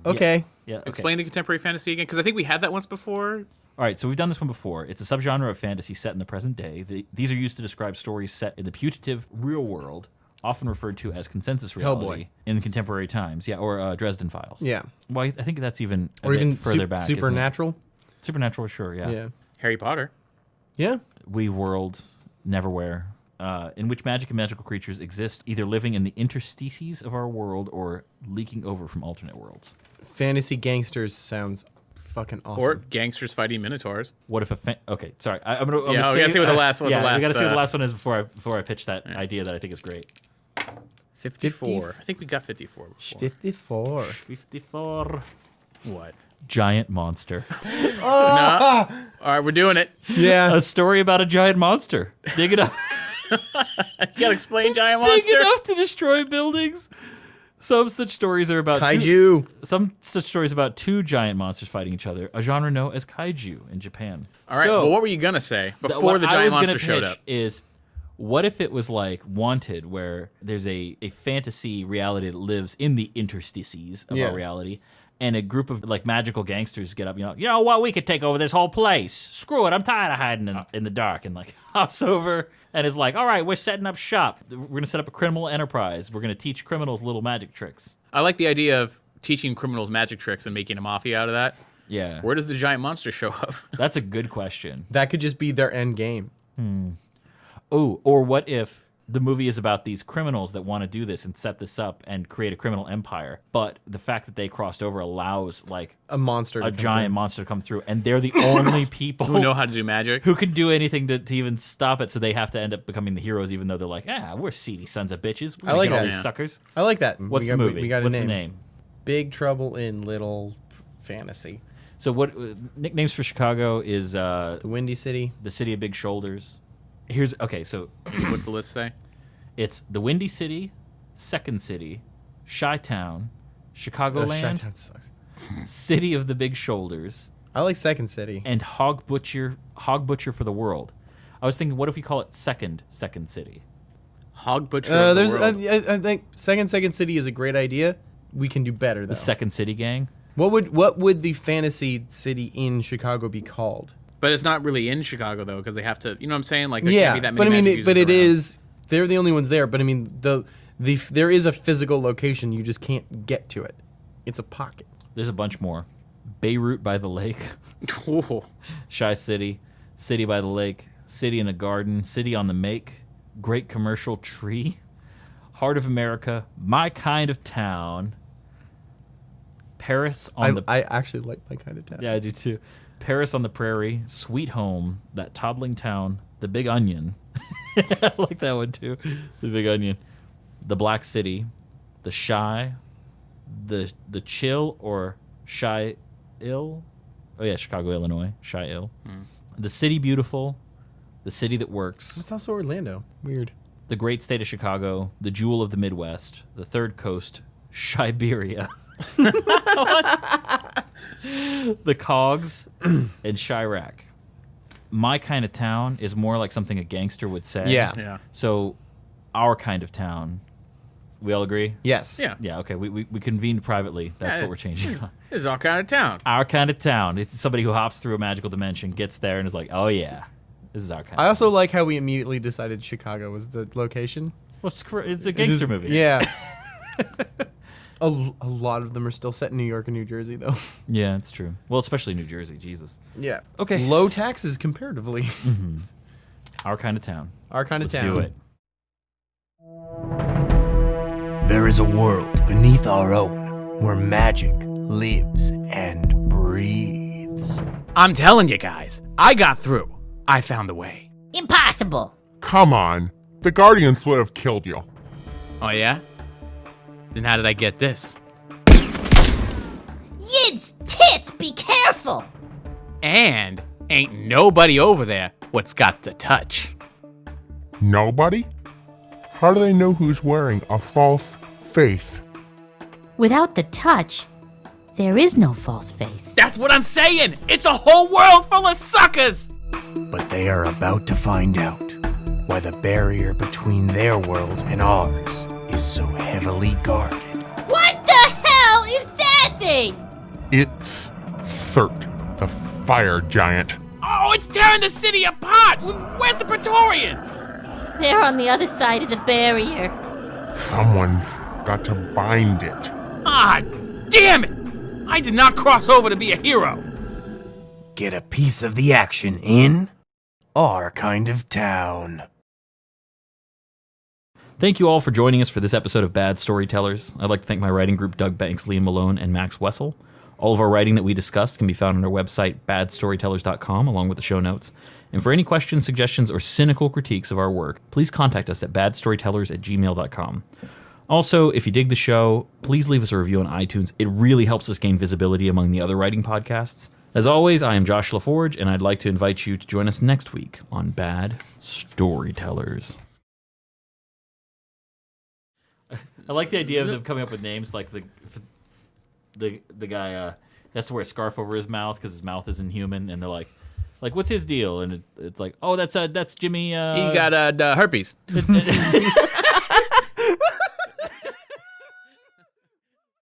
[SPEAKER 2] Okay.
[SPEAKER 1] Yeah. Okay.
[SPEAKER 3] Explain the contemporary fantasy again, because I think we had that once before.
[SPEAKER 1] All right, so we've done this one before. It's a subgenre of fantasy set in the present day. These are used to describe stories set in the putative real world, often referred to as consensus reality
[SPEAKER 2] Hellboy.
[SPEAKER 1] in contemporary times. Yeah, or Dresden Files.
[SPEAKER 2] Yeah.
[SPEAKER 1] Well, I think that's even a
[SPEAKER 2] Or
[SPEAKER 1] bit
[SPEAKER 2] even
[SPEAKER 1] further back. isn't it?
[SPEAKER 2] Supernatural.
[SPEAKER 1] Supernatural, sure, yeah.
[SPEAKER 2] Yeah.
[SPEAKER 3] Harry Potter.
[SPEAKER 2] Yeah.
[SPEAKER 1] We World, Neverwhere, in which magic and magical creatures exist, either living in the interstices of our world or leaking over from alternate worlds.
[SPEAKER 2] Fantasy gangsters sounds fucking awesome.
[SPEAKER 3] Or gangsters fighting minotaurs.
[SPEAKER 1] What if a okay? Sorry, I'm gonna.
[SPEAKER 3] Yeah, we gotta see what the last. What
[SPEAKER 1] yeah,
[SPEAKER 3] the last,
[SPEAKER 1] we gotta see what the last one is before I pitch that idea that I think is great.
[SPEAKER 3] 54. I think we got 54 before.
[SPEAKER 2] 54.
[SPEAKER 1] 54.
[SPEAKER 3] What?
[SPEAKER 1] Giant monster.
[SPEAKER 3] All right, we're doing it.
[SPEAKER 2] Yeah.
[SPEAKER 1] A story about a giant monster. Big enough,
[SPEAKER 3] You gotta explain giant
[SPEAKER 1] big
[SPEAKER 3] monster.
[SPEAKER 1] enough to destroy buildings. Some such stories are about
[SPEAKER 2] Kaiju.
[SPEAKER 1] Some such stories about 2 giant monsters fighting each other. A genre known as kaiju in Japan.
[SPEAKER 3] All right,
[SPEAKER 1] So,
[SPEAKER 3] but what were you gonna say before
[SPEAKER 1] what
[SPEAKER 3] the
[SPEAKER 1] I
[SPEAKER 3] giant
[SPEAKER 1] was gonna
[SPEAKER 3] monster showed
[SPEAKER 1] pitch
[SPEAKER 3] up?
[SPEAKER 1] Is what if it was like Wanted, where there's a fantasy reality that lives in the interstices of
[SPEAKER 2] Yeah.
[SPEAKER 1] our reality, and a group of like magical gangsters get up, you know what, we could take over this whole place. Screw it, I'm tired of hiding in the dark, and like hops over and is like, all right, we're setting up shop. We're gonna set up a criminal enterprise. We're gonna teach criminals little magic tricks.
[SPEAKER 3] I like the idea of teaching criminals magic tricks and making a mafia out of that.
[SPEAKER 1] Yeah,
[SPEAKER 3] Where does the giant monster show up?
[SPEAKER 1] that's a good question.
[SPEAKER 2] That could just be their end game.
[SPEAKER 1] Oh, or what if the movie is about these criminals that want to do this and set this up and create a criminal empire, but the fact that they crossed over allows like
[SPEAKER 2] A monster. to
[SPEAKER 1] a
[SPEAKER 2] come
[SPEAKER 1] giant
[SPEAKER 2] through.
[SPEAKER 1] monster to come through, and they're the only people
[SPEAKER 3] Who know how to do magic?
[SPEAKER 1] who can do anything to even stop it, so they have to end up becoming the heroes, even though they're like, we're seedy sons of bitches. We're
[SPEAKER 2] I
[SPEAKER 1] gonna
[SPEAKER 2] like
[SPEAKER 1] get all
[SPEAKER 2] that.
[SPEAKER 1] these
[SPEAKER 3] Yeah.
[SPEAKER 1] suckers.
[SPEAKER 2] I like that.
[SPEAKER 1] What's
[SPEAKER 2] We
[SPEAKER 1] the
[SPEAKER 2] got-
[SPEAKER 1] movie?
[SPEAKER 2] We got
[SPEAKER 1] What's
[SPEAKER 2] a
[SPEAKER 1] the
[SPEAKER 2] name.
[SPEAKER 1] name?
[SPEAKER 2] Big Trouble in Little Fantasy.
[SPEAKER 1] So what nicknames for Chicago is
[SPEAKER 2] The Windy City.
[SPEAKER 1] the City of Big Shoulders. So
[SPEAKER 3] What's the list say?
[SPEAKER 1] it's the Windy City, Second City, Chi-Town, Chicagoland,
[SPEAKER 2] Chi-Town sucks.
[SPEAKER 1] City of the Big Shoulders,
[SPEAKER 2] I like Second City.
[SPEAKER 1] and Hog Butcher for the World. I was thinking, what if we call it Second City?
[SPEAKER 3] Hog Butcher of the
[SPEAKER 2] There's.
[SPEAKER 3] World.
[SPEAKER 2] I think Second City is a great idea. We can do better though.
[SPEAKER 1] The Second City Gang?
[SPEAKER 2] What would the fantasy city in Chicago be called?
[SPEAKER 3] But it's not really in Chicago, though, because they have to, you know what I'm saying? Like, there
[SPEAKER 2] Yeah,
[SPEAKER 3] can't be that
[SPEAKER 2] but
[SPEAKER 3] many
[SPEAKER 2] I mean,
[SPEAKER 3] magic
[SPEAKER 2] but
[SPEAKER 3] users
[SPEAKER 2] it
[SPEAKER 3] around.
[SPEAKER 2] is. They're the only ones there. But I mean, there is a physical location. You just can't get to it. It's a pocket.
[SPEAKER 1] There's a bunch more. Beirut by the lake,
[SPEAKER 3] Ooh.
[SPEAKER 1] Shy City, City by the lake, City in a garden, City on the make, Great commercial tree, Heart of America, My kind of town, Paris on the...
[SPEAKER 2] I actually like my kind of town.
[SPEAKER 1] Yeah, I do too. Paris on the Prairie, Sweet Home, That Toddling Town, The Big Onion. I like that one too. The Big Onion. The Black City, The Shy, The Chill or Shy Ill. Oh yeah, Chicago, Illinois. Shy Ill. The City Beautiful, The City That Works,
[SPEAKER 2] It's also Orlando. Weird.
[SPEAKER 1] The Great State of Chicago, The Jewel of the Midwest, The Third Coast, Shiberia. The Cogs, and Chirac. My kind of town is more like something a gangster would say.
[SPEAKER 3] Yeah.
[SPEAKER 1] So, our kind of town. We all agree?
[SPEAKER 2] Yes.
[SPEAKER 3] Yeah.
[SPEAKER 1] Yeah, okay. We convened privately. That's what we're changing.
[SPEAKER 3] This is our kind of town.
[SPEAKER 1] Our kind of town. It's somebody who hops through a magical dimension, gets there, and is like, oh yeah, this is our kind
[SPEAKER 2] I
[SPEAKER 1] of
[SPEAKER 2] also like how we immediately decided Chicago was the location.
[SPEAKER 1] Well, it's a gangster movie.
[SPEAKER 2] Yeah. A lot of them are still set in New York and New Jersey, though.
[SPEAKER 1] Yeah, it's true. Well, especially New Jersey. Jesus.
[SPEAKER 2] Yeah.
[SPEAKER 1] Okay.
[SPEAKER 2] Low taxes comparatively.
[SPEAKER 1] Our kind of town.
[SPEAKER 2] Our kind of
[SPEAKER 1] Let's
[SPEAKER 2] town.
[SPEAKER 1] do it.
[SPEAKER 4] There is a world beneath our own where magic lives and breathes.
[SPEAKER 3] I'm telling you guys, I got through. I found a way.
[SPEAKER 5] Impossible.
[SPEAKER 6] Come on. The Guardians would have killed you.
[SPEAKER 3] Oh yeah? Then how did I get this?
[SPEAKER 5] Yid's tits, be careful.
[SPEAKER 3] And ain't nobody over there what's got the touch.
[SPEAKER 6] Nobody? How do they know who's wearing a false face?
[SPEAKER 5] Without the touch, there is no false face.
[SPEAKER 3] That's what I'm saying! It's a whole world full of suckers!
[SPEAKER 4] But they are about to find out why the barrier between their world and ours is so heavily guarded.
[SPEAKER 5] What the hell is that thing?
[SPEAKER 6] It's Thurt, the fire giant.
[SPEAKER 3] Oh, it's tearing the city apart! Where's the Praetorians?
[SPEAKER 5] They're on the other side of the barrier.
[SPEAKER 6] Someone's got to bind it.
[SPEAKER 3] Ah, damn it! I did not cross over to be a hero.
[SPEAKER 4] Get a piece of the action in our kind of town.
[SPEAKER 1] Thank you all for joining us for this episode of Bad Storytellers. I'd like to thank my writing group, Doug Banks, Liam Malone, and Max Wessel. All of our writing that we discussed can be found on our website, badstorytellers.com, along with the show notes. And for any questions, suggestions, or cynical critiques of our work, please contact us at badstorytellers@gmail.com. Also, if you dig the show, please leave us a review on iTunes. It really helps us gain visibility among the other writing podcasts. As always, I am Josh LaForge, and I'd like to invite you to join us next week on Bad Storytellers. I like the idea of them coming up with names like the guy has to wear a scarf over his mouth because his mouth isn't human, and they're like what's his deal? And it's like, oh, that's Jimmy.
[SPEAKER 3] He got herpes.